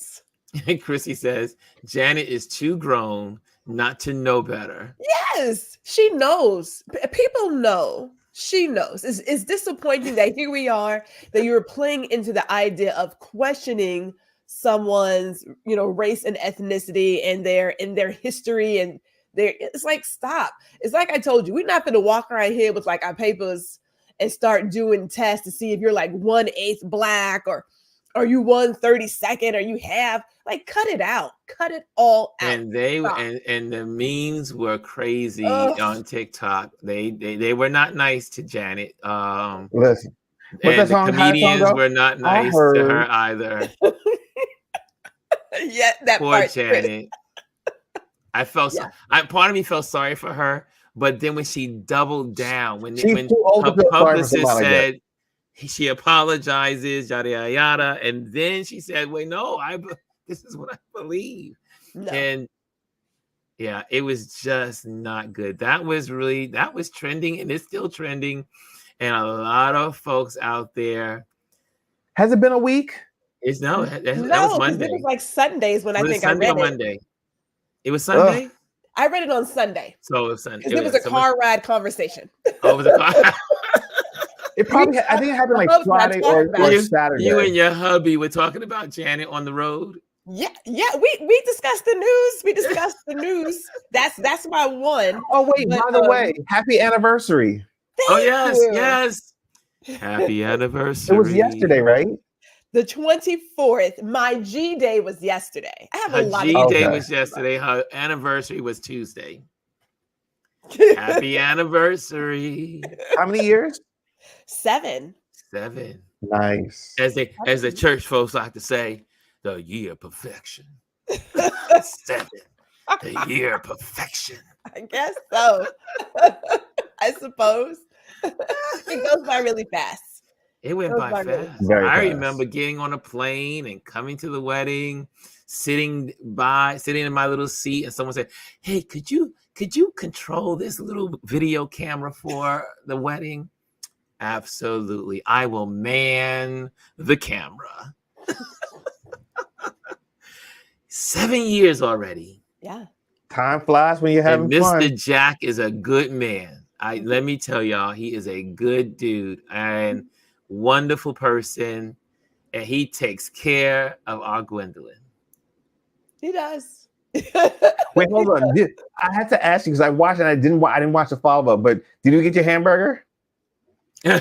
Chrissy says, Janet is too grown not to know better. Yes, she knows. People know. She knows. It's disappointing that here we are, that you're playing into the idea of questioning someone's, race and ethnicity and their history and it's like, stop. It's like I told you, we're not gonna walk around here with like our papers and start doing tests to see if you're like 1/8 black or are you 1/32nd or you have like cut it out. Cut it all out. And they Stop. and the memes were crazy Ugh. on TikTok. They were not nice to Janet. Listen, what's that And the song? How that song comedians go? were not I nice to heard. her either. Yeah, that Poor part. Chris. Janet. I felt Yeah. part of me felt sorry for her, but then when she doubled down, when She's when too old her to feel sorry for publicist somebody like that. said she apologizes, yada yada yada, and then she said, "Wait, no, this is what I believe," No. and yeah, it was just not good. That was trending, and it's still trending, and a lot of folks out there. Has it been a week? That was No, because Monday. it was like Sundays when I Was it think I Sunday read or it. Monday? It was Sunday. I read it on Sunday So it was Sunday. because it was a car ride conversation. Oh, it was a car. It probably. I think it happened like husband Friday talked or about it. Saturday. You and your hubby were talking about Janet on the road. Yeah, we discussed the news. We discussed the news. That's my one. Oh wait, But, by the way, happy anniversary. Oh thank yes, you. yes. Happy anniversary. It was yesterday, right? The 24th. My G day was yesterday. I have Her a lot G of day Okay. was yesterday. Her anniversary was Tuesday. Happy anniversary. How many years? 7. 7. Nice. As the church folks like to say, the year of perfection. 7. The year of perfection. I guess so. I suppose. It goes by really fast. It went by really fast. Very I fast. remember getting on a plane and coming to the wedding, sitting in my little seat, and someone said, "Hey, could you control this little video camera for the wedding?" Absolutely. I will man the camera. 7 years already. Yeah. Time flies when you're having And Mr. fun. Jack is a good man. let me tell y'all, he is a good dude and wonderful person, and he takes care of our Gwendolyn. He does. Wait, hold on. I had to ask you because I watched and I didn't watch the follow up. But did you get your hamburger? I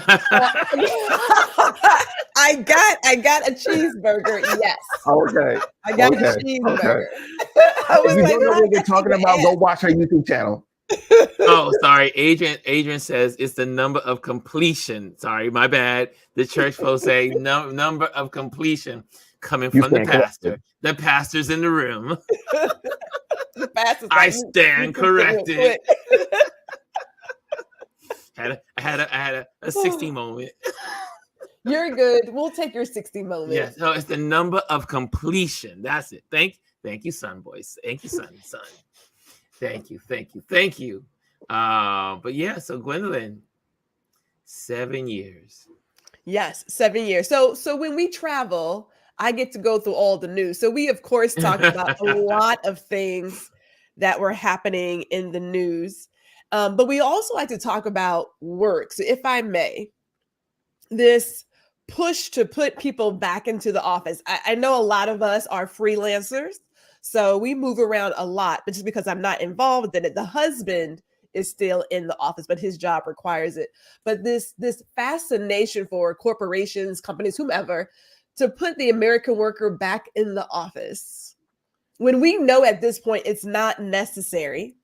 got a cheeseburger. Yes. Okay. I got Okay. a cheeseburger. Okay. I was If you like, don't know what they're talking about, go watch our YouTube channel. Oh, sorry. Adrian says it's the number of completion. Sorry, my bad. The church folks say number of completion coming from the pastor. Corrected. The pastor's in the room. The pastor's I like, stand you real corrected. quick. I had a 60 moment. You're good. We'll take your 60 moment. Yes. No, it's the number of completion. That's it. Thank you, son, boys. Thank you, son. Thank you. But yeah, so Gwendolyn, 7 years. Yes, 7 years. So when we travel, I get to go through all the news. So we of course talked about a lot of things that were happening in the news. But we also like to talk about work. So if I may, this push to put people back into the office. I know a lot of us are freelancers, so we move around a lot, but just because I'm not involved in it, the husband is still in the office, but his job requires it. But this fascination for corporations, companies, whomever, to put the American worker back in the office when we know at this point it's not necessary.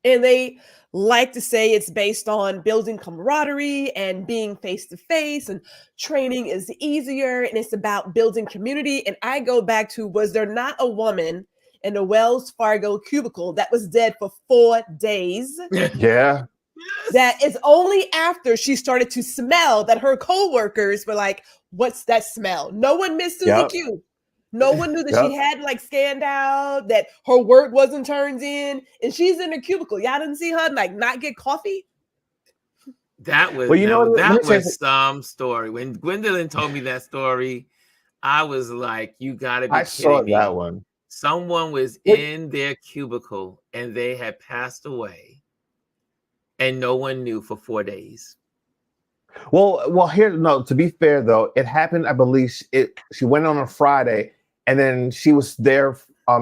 And they like to say it's based on building camaraderie and being face to face, and training is easier, and it's about building community. And I go back to, was there not a woman in a Wells Fargo cubicle that was dead for 4 days? Yeah. That is only after she started to smell that her coworkers were like, what's that smell? No one missed Susie Q. No one knew that she had like scanned out, that her work wasn't turned in, and she's in a cubicle. Y'all didn't see her like not get coffee. That was some story. When Gwendolyn told me that story, I was like, "You gotta be I kidding saw me!" that one. Someone was in their cubicle and they had passed away, and no one knew for 4 days. Well, here, no. To be fair, though, it happened. I believe she went on a Friday, and then she was there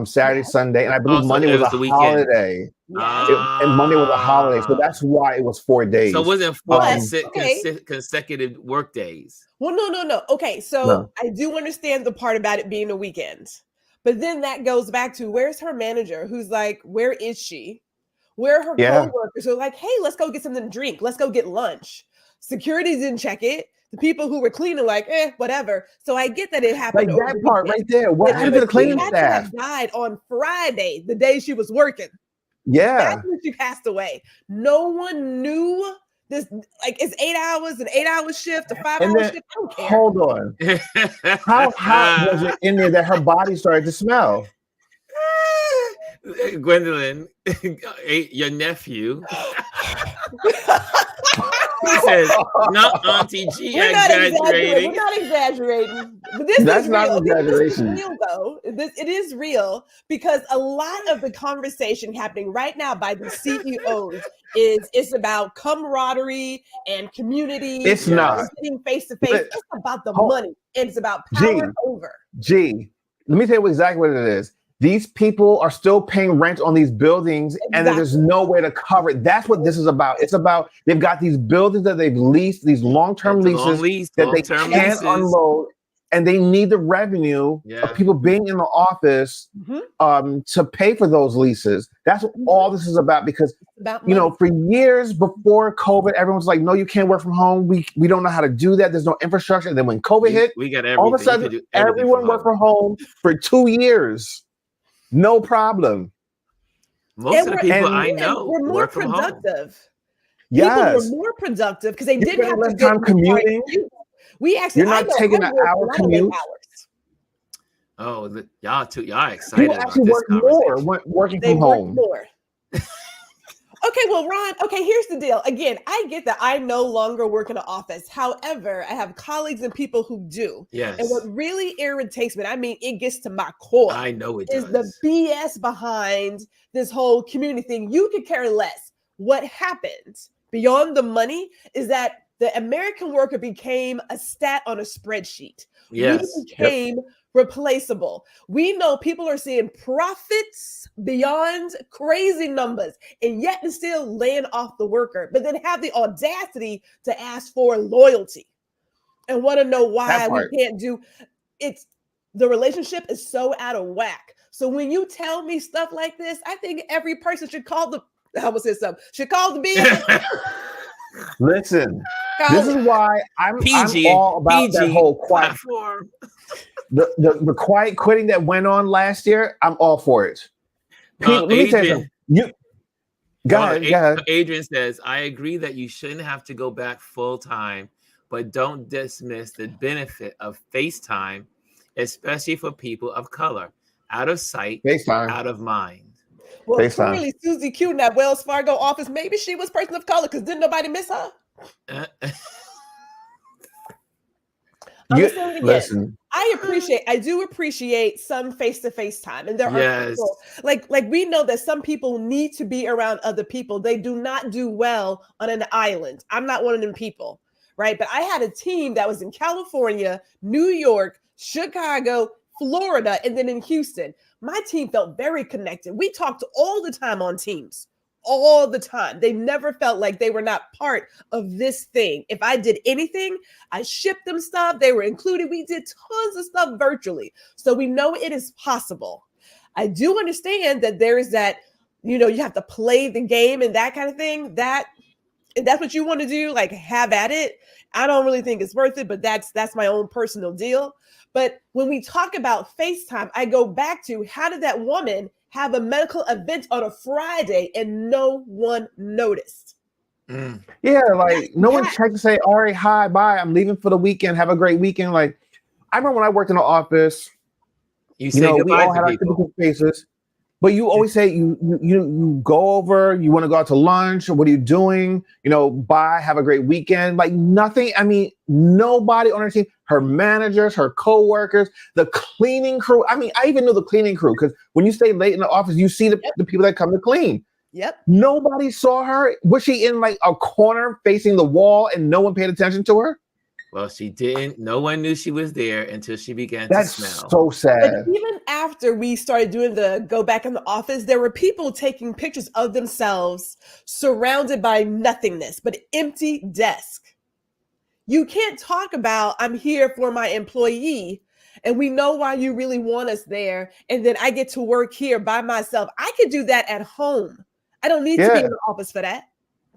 Saturday, Sunday, and I believe Monday was a holiday. And Monday was a holiday, so that's why it was 4 days. So it wasn't 4 consecutive work days. Well, no. Okay, so I do understand the part about it being a weekend, but then that goes back to, where's her manager? Who's like, where is she? Where are her coworkers? Who are like, hey, let's go get something to drink. Let's go get lunch. Security didn't check it. The people who were cleaning, like, whatever. So I get that it happened. Like that part right there. What happened to the cleaning staff? She died on Friday, the day she was working. Yeah. That's when she passed away. No one knew this. Like, it's 8 hours, an 8-hour shift, a 5-hour shift. I don't care. Hold on. How hot was it in there that her body started to smell? Gwendolyn, your nephew. He says, "Not Auntie G exaggerating." We're not exaggerating. But That's not exaggeration. This is real, though. It is real, because a lot of the conversation happening right now by the CEOs is about camaraderie and community. It's not sitting face to face. It's about the money. It's about power over. Let me tell you exactly what it is. These people are still paying rent on these buildings, and there's no way to cover it. That's what this is about. It's about, they've got these buildings that they've leased, these long-term leases that they can't unload, and they need the revenue of people being in the office to pay for those leases. That's what all this is about, because for years before COVID, everyone was like, no, you can't work from home. We don't know how to do that. There's no infrastructure. And then when COVID hit, we got all of a sudden, everyone worked from home for 2 years. No problem. Most of the people I know were more productive. Yes, people were more productive because they didn't have less time commuting. We actually, you're not taking an hour commute. Oh, y'all excited. You actually work more working from home. More. Okay, well, Ron, here's the deal. Again, I get that I no longer work in an office. However, I have colleagues and people who do. Yes. And what really irritates me, I mean, it gets to my core. I know it is does. The BS behind this whole community thing. You could care less what happened. beyond the money is that the American worker became a stat on a spreadsheet. We Yes. became replaceable. We know people are seeing profits beyond crazy numbers and yet and still laying off the worker, but then have the audacity to ask for loyalty and want to know why That we part. can't do it's the relationship is so out of whack. So when you tell me stuff like this, I think every person should call the I almost said something. Should call the business. Listen, Call this it. is why I'm PG, all about that PG whole quiet platform. the quiet quitting that went on last year. I'm all for it. People, let me tell you something. Adrian, Go ahead. Adrian says, I agree that you shouldn't have to go back full time, but don't dismiss the benefit of FaceTime, especially for people of color. Out of sight, FaceTime. out of mind. Well, FaceTime. clearly Susie Q in that Wells Fargo office, maybe she was person of color because didn't nobody miss her. I'm gonna say it again. Listen, I do appreciate some face-to-face time. And there are people like we know that some people need to be around other people. They do not do well on an island. I'm not one of them people, right? But I had a team that was in California, New York, Chicago, Florida, and then in Houston. My team felt very connected. We talked all the time on Teams. All the time. They never felt like they were not part of this thing. If I did anything, I shipped them stuff. They were included. We did tons of stuff virtually. So we know it is possible. I do understand that there is that, you have to play the game and that kind of thing. If that's what you want to do, like have at it. I don't really think it's worth it, but that's my own personal deal. But when we talk about FaceTime, I go back to how did that woman have a medical event on a Friday and no one noticed? Yeah, like no one checked to say, all right, hi, bye. I'm leaving for the weekend. Have a great weekend. Like I remember when I worked in the office, you say we goodbye all to had our people. typical faces. But you always say you go over, you want to go out to lunch, or what are you doing? Bye, have a great weekend. Like nothing. I mean, nobody on her team, her managers, her co-workers, the cleaning crew. I mean, I even know the cleaning crew because when you stay late in the office, you see the people that come to clean. Yep. Nobody saw her. Was she in like a corner facing the wall and no one paid attention to her? Well, she didn't. No one knew she was there until she began That's to smell. so sad. But even after we started doing the go back in the office, there were people taking pictures of themselves surrounded by nothingness, but empty desk. You can't talk about I'm here for my employee and we know why you really want us there. And then I get to work here by myself. I could do that at home. I don't need to be in the office for that.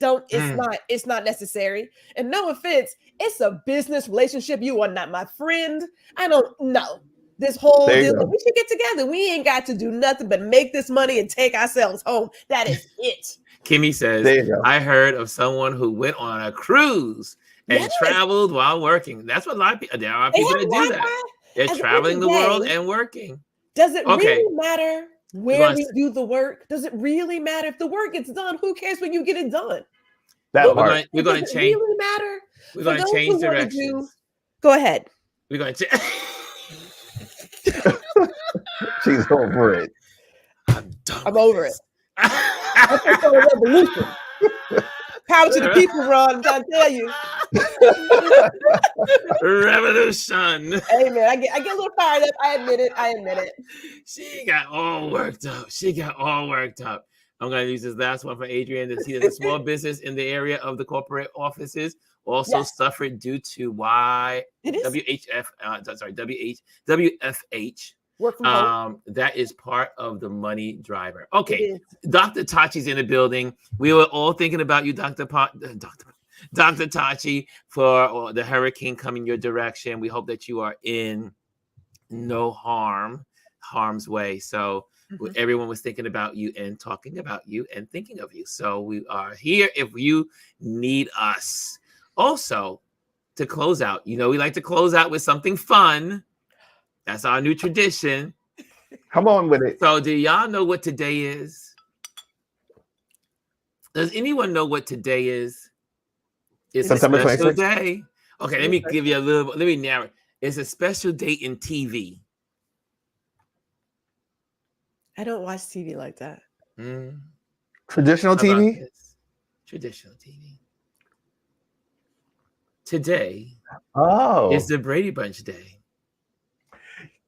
It's not necessary. And no offense, it's a business relationship. You are not my friend. I don't know. This whole deal, we should get together. We ain't got to do nothing but make this money and take ourselves home. That is it. Kimmy says, I heard of someone who went on a cruise and traveled while working. That's what there are people that do that. They're traveling the world and working. Does it really matter where we do the work? Does it really matter? If the work gets done, who cares when you get it done? We're going to change. Really matter? We're going to change directions. Go ahead. We're going to. She's over it. I'm over it. That's a revolution. Power to the people, Ron. I'm trying to tell you. Revolution. Hey man, I get a little fired up. I admit it. She got all worked up. I'm going to use this last one for Adrian to see that the small business in the area of the corporate offices also suffered due to WFH. Work from home. That is part of the money driver. Okay, Dr. Tachi's in the building. We were all thinking about you, Dr. Tachi, for the hurricane coming your direction. We hope that you are in no harm's way. So everyone was thinking about you and talking about you and thinking of you. So we are here if you need us. Also, to close out, we like to close out with something fun. That's our new tradition. Come on with it. So do y'all know what today is? Does anyone know what today is? It's September a special 26th. day. Okay, let me give you let me narrow it. It's a special day in TV. I don't watch TV like that. Traditional TV? Traditional TV. Today is Oh, the Brady Bunch Day.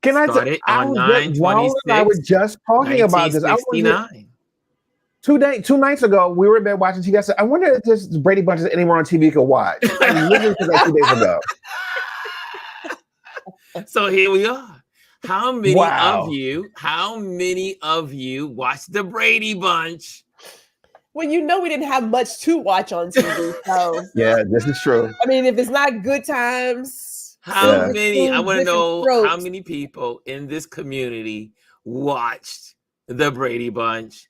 can I? Started I on was just, Ronald and I were 9/26, just talking about this. I wonder 1969. 2 nights ago we were in bed watching TV. I said, I wonder if this Brady Bunch is anywhere on TV you could watch. I literally said that 2 days ago. So here we are. How many Wow. of you watched the Brady Bunch? Well, we didn't have much to watch on TV. So, Yeah, this is true. I mean, if it's not Good Times, How Yeah. many? I want to Different know how Strokes. many people in this community watched the Brady Bunch.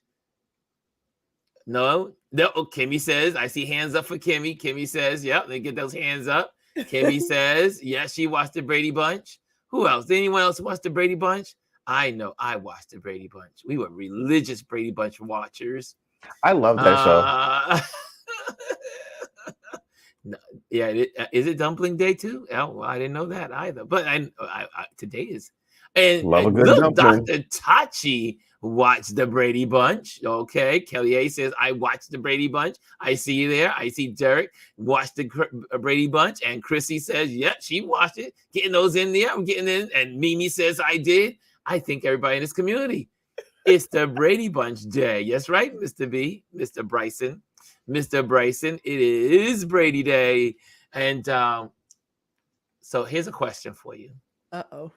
No, oh, Kimmy says, I see hands up for Kimmy. Kimmy says, yep, they get those hands up. Kimmy says, yes, she watched the Brady Bunch. Who else? Did anyone else watch the Brady Bunch? I know I watched the Brady Bunch. We were religious Brady Bunch watchers. I love that show. No, yeah, is it Dumpling Day too? Oh, well, I didn't know that either. But I today is, and Love a good look, dumpling. Dr. Tachi watched the Brady Bunch. Okay, Kelly A says I watched the Brady Bunch. I see you there. I see Derek watched the Brady Bunch, and Chrissy says, yeah, she watched it. Getting those in there, I'm getting in. And Mimi says I did. I think everybody in this community. It's the Brady Bunch Day. Yes, right, Mr. B, Mr. Bryson. Mr. Bryson, it is Brady Day. And so here's a question for you. Uh-oh.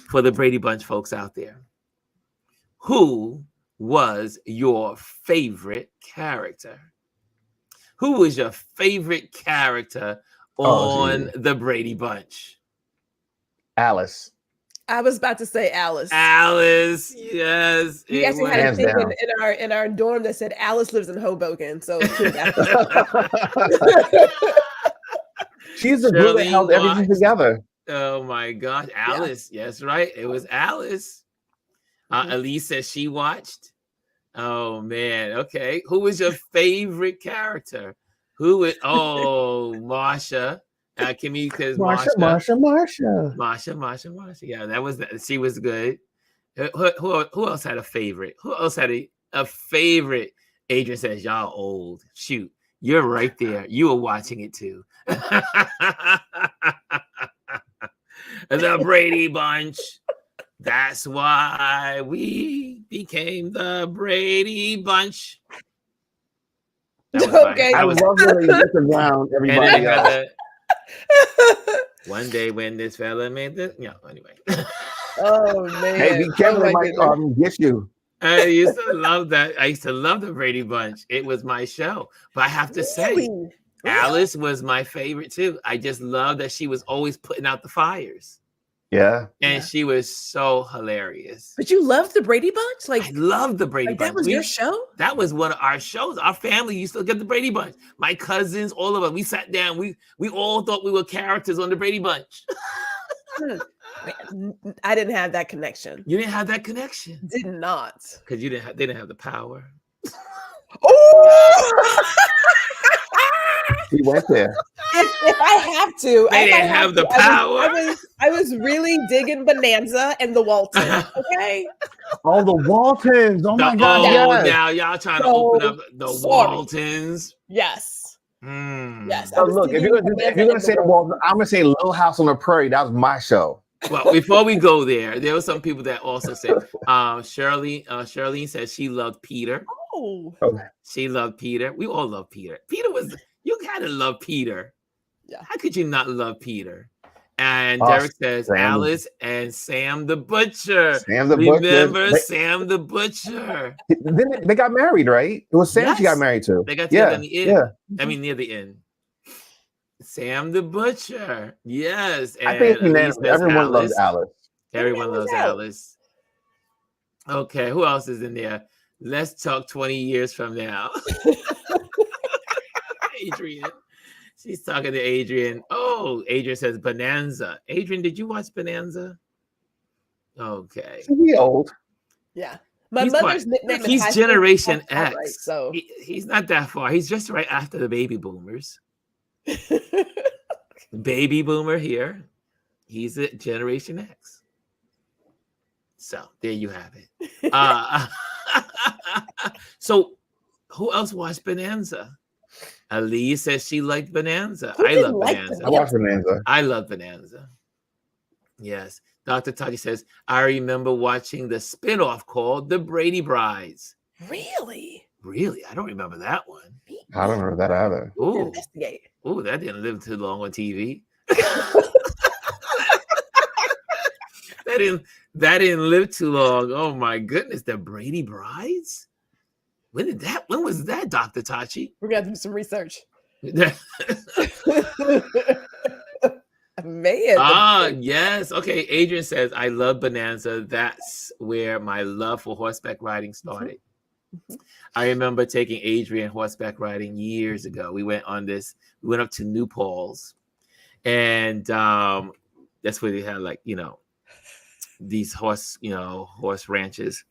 For the Brady Bunch folks out there. Who was your favorite character? Who was your favorite character on the Brady Bunch? Alice. I was about to say Alice. Alice, yes. We actually had a thing in our dorm that said Alice lives in Hoboken. So she's the glue that held everything together. Oh my gosh, Alice. Yeah. Yes, right. It was Alice. Elise says she watched. Oh man. Okay. Who was your favorite character? Who was? Oh, Marsha. Kimmy, because Marsha. Yeah, that was. She was good. Who else had a favorite? Who else had a favorite? Adrian says, y'all old. Shoot, you're right there. You were watching it too. The Brady Bunch. That's why we became the Brady Bunch. Okay. I love the way you look around everybody else. One day when this fella made this, anyway. Oh man. Hey, be careful, it might get you. I used to love that. I used to love the Brady Bunch. It was my show. But I have to say, Alice was my favorite too. I just love that she was always putting out the fires. Yeah. And she was so hilarious. But you loved the Brady Bunch? I loved the Brady Bunch. That was your show? That was one of our shows. Our family used to get the Brady Bunch. My cousins, all of us, we sat down. We all thought we were characters on the Brady Bunch. I didn't have that connection. You didn't have that connection? Did not. Because they didn't have the power. Oh! He went there. If I have to, they didn't have the power. I was really digging Bonanza and the Waltons. Okay. Oh, the Waltons. Oh my God. Yes. Now y'all trying to open up the Waltons. Yes. Yes. So look, if you're gonna say the Waltons, I'm gonna say Little House on the Prairie. That was my show. Well, before we go there were some people that also said, Charlene says she loved Peter. Oh. Okay. She loved Peter. We all love Peter. Peter was, you gotta love Peter. Yeah. How could you not love Peter? And Derek says Alice and Sam the Butcher. Remember Sam the Butcher? They got married, right? It was Sam she got married to. They got together in the end. Yeah. I mean, near the end. Sam the Butcher. Yes. And I think everyone loves Alice. Everyone loves Alice. Okay, who else is in there? Let's talk 20 years from now. Adrian. She's talking to Adrian. Oh, Adrian says Bonanza. Adrian, did you watch Bonanza? Okay. He's old. Yeah. My mother's nickname is He's Generation X. Right, so he's not that far. He's just right after the baby boomers. Baby boomer here. He's a Generation X. So there you have it. So who else watched Bonanza? Aliyah says she liked Bonanza. Who I didn't love like Bonanza. I watched Bonanza. I love Bonanza. Yes. Dr. Tati says, I remember watching the spinoff called The Brady Brides. Really? Really? I don't remember that one. I don't remember that either. Ooh. Investigate. Ooh, that didn't live too long on TV. That didn't live too long. Oh my goodness, The Brady Brides? When was that, Dr. Tachi? We're gonna do some research. Man. Yes. Okay. Adrian says, I love Bonanza. That's where my love for horseback riding started. I remember taking Adrian horseback riding years ago. We went up to New Paltz, and that's where they had these horse ranches.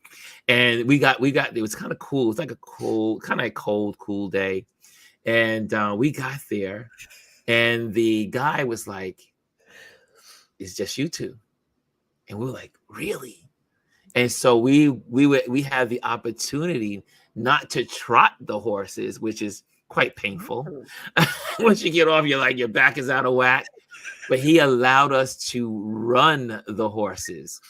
And we got it was kind of cool. It was like a cool day. And we got there, and the guy was like, it's just you two. And we were like, really? And so we had the opportunity not to trot the horses, which is quite painful. Once you get off, you're like, your back is out of whack. But he allowed us to run the horses.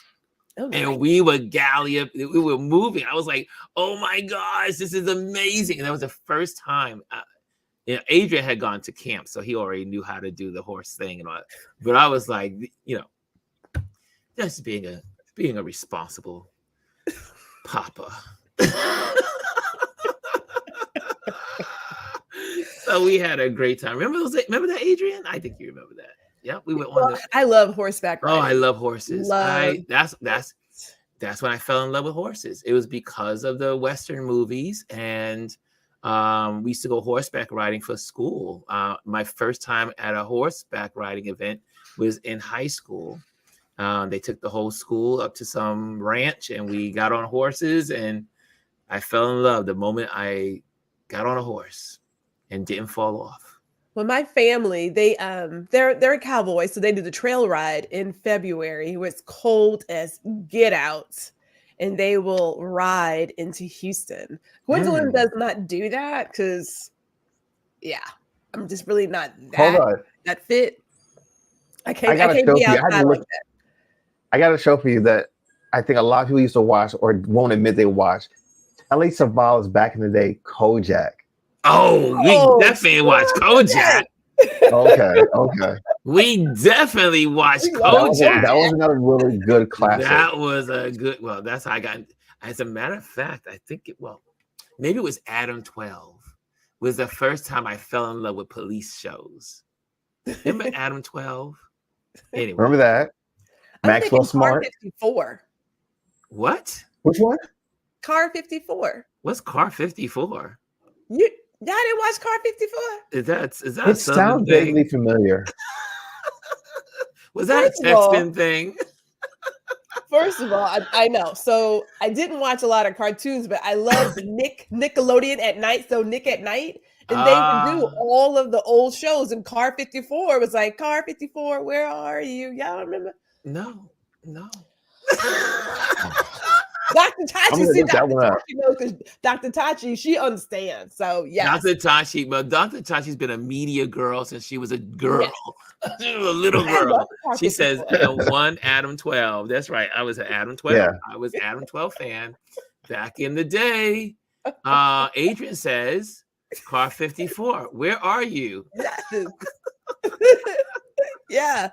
Okay. And we were gallop. We were moving. I was like, oh my gosh, this is amazing. And that was the first time. Adrian had gone to camp, so he already knew how to do the horse thing and all that. But I was like, just being a responsible papa. So we had a great time. Remember that, Adrian? I think you remember that. Yeah, we went on. I love horseback riding. Oh, I love horses. That's when I fell in love with horses. It was because of the Western movies, and we used to go horseback riding for school. My first time at a horseback riding event was in high school. They took the whole school up to some ranch, and we got on horses, and I fell in love the moment I got on a horse and didn't fall off. Well, my family, they're cowboys, so they do the trail ride in February. It's cold as get out, and they will ride into Houston. Gwendolyn does not do that because, I'm just really not that fit. I can't be outside like that. I got a show for you that I think a lot of people used to watch or won't admit they watch. LA Savalas back in the day, Kojak. Oh, we definitely watched Kojak. Okay. We definitely watched Kojak. That was another really good classic. That was a good. Well, that's how I got. As a matter of fact, I think maybe it was Adam 12. Was the first time I fell in love with police shows. Remember Adam 12? Anyway, remember that? Maxwell Smart. Car 54. What? Which one? Car 54. What's Car 54? Y'all didn't watch Car 54? Is that it sounds vaguely familiar. Was that a texting thing? First of all, I know. So I didn't watch a lot of cartoons, but I loved Nickelodeon at night. So Nick at Night. And they would do all of the old shows. And Car 54 was like, Car 54, where are you? Y'all remember? No. Dr. Tachi knows because Dr. Tachi, she understands. So yeah. Dr. Tachi's been a media girl since she was a girl. Yes. She was a little girl. She says one Adam 12. That's right. I was an Adam 12. Yeah. I was Adam 12 fan back in the day. Adrian says, Car 54. Where are you? Yes. Yeah.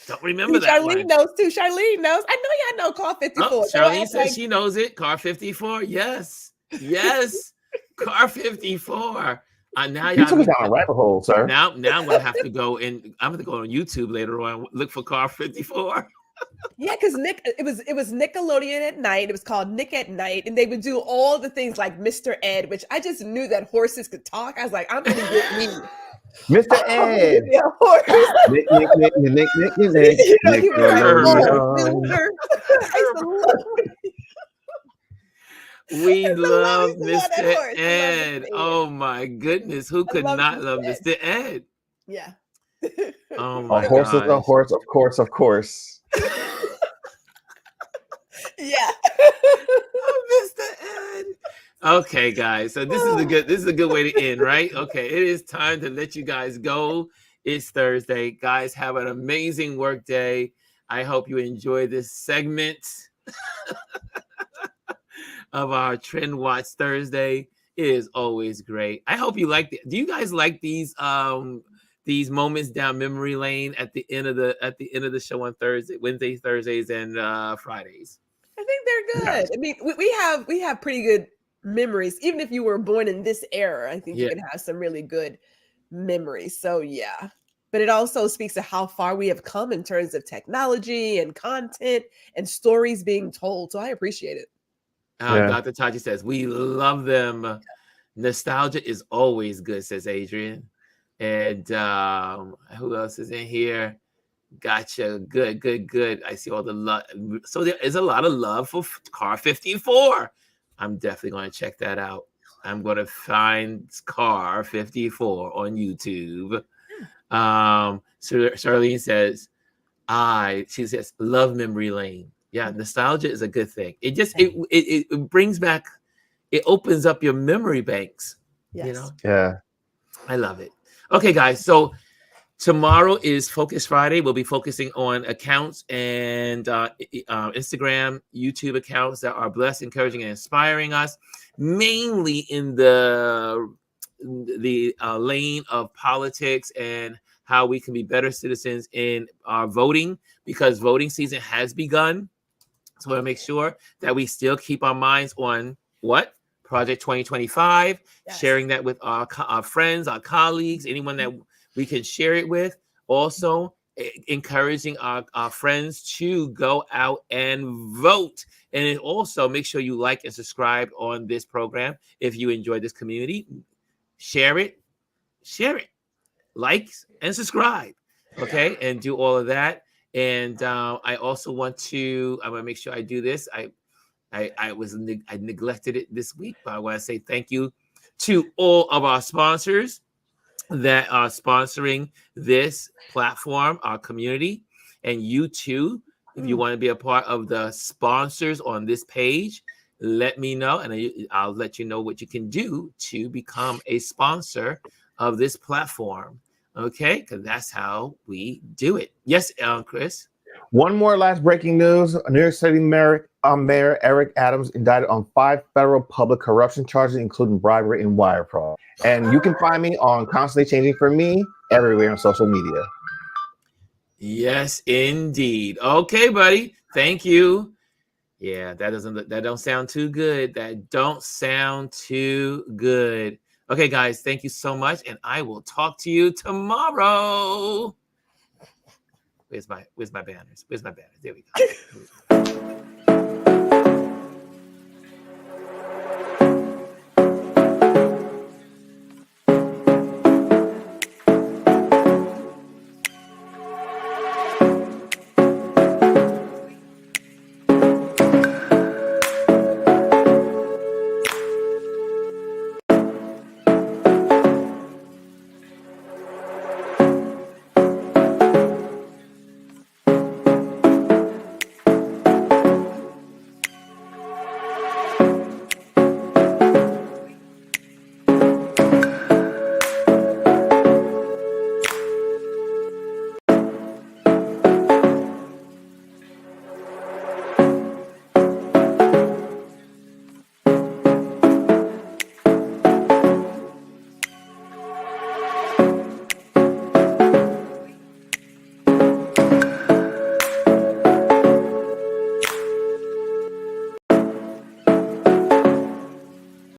Don't remember that Charlene one. knows too. Charlene knows. I know y'all know Car 54. Oh, Charlene says she knows it. Car 54. Yes. Car 54. Now you took us down a rabbit hole, sir. Now I'm gonna have to go and I'm gonna go on YouTube later on. Look for Car 54. Yeah, because it was Nickelodeon at night. It was called Nick at Night, and they would do all the things like Mr. Ed, which I just knew that horses could talk. I was like, I'm gonna get me. Mr. Ed. We love Mr. Ed. Oh my goodness. Who could not love Mr. Ed? Yeah. Oh my God. A horse is a horse, of course. Yeah. Oh, Mr. Ed. Okay, guys. So this is a good way to end, right? Okay, it is time to let you guys go. It's Thursday. Guys, have an amazing work day. I hope you enjoy this segment of our Trend Watch Thursday. It is always great. I hope you like it. Do you guys like these moments down memory lane at the end of the show on Thursday, Wednesdays, Thursdays, and Fridays? I think they're Yeah. good. I mean, we have pretty good memories. Even if you were born in this era, I think you Yeah. can have some really good memories. So yeah. But it also speaks to how far we have come in terms of technology and content and stories being told. So I appreciate it. Yeah. Dr. Tachi says, we love them. Nostalgia is always good, says Adrian. And who else is in here? Gotcha. Good, good, good. I see all the love. So there is a lot of love for Car 54. I'm definitely going to check that out. I'm going to find Car 54 on YouTube. So Charlene says, she says, love memory lane. Yeah, nostalgia is a good thing. It just it brings back, it opens up your memory banks. Yes. You know, Yeah. I love it. Okay, guys. So tomorrow is Focus Friday. We'll be focusing on accounts and Instagram, YouTube accounts that are blessed, encouraging, and inspiring us, mainly in the lane of politics and how we can be better citizens in our voting, because voting season has begun. So we want to make sure that we still keep our minds on what? Project 2025, Yes. sharing that with our friends, our colleagues, anyone that we can share it with. Also, encouraging our friends to go out and vote. And then also make sure you like and subscribe on this program. If you enjoy this community, share it, like and subscribe. Okay, and do all of that. And I also want to, I'm gonna make sure I do this. I neglected it this week, but I want to say thank you to all of our sponsors that are sponsoring this platform, our community, and you too. If you want to be a part of the sponsors on this page, let me know, and I'll let you know what you can do to become a sponsor of this platform. Okay, because that's how we do it. Yes, Chris. One more last breaking news. New York City Mayor Eric Adams indicted on 5 federal public corruption charges, including bribery and wire fraud. And you can find me on Constantly Changing for Me everywhere on social media. Yes, indeed. Okay, buddy. Thank you. Yeah, that don't sound too good. That don't sound too good. Okay, guys, thank you so much, and I will talk to you tomorrow. Where's my banners? There we go.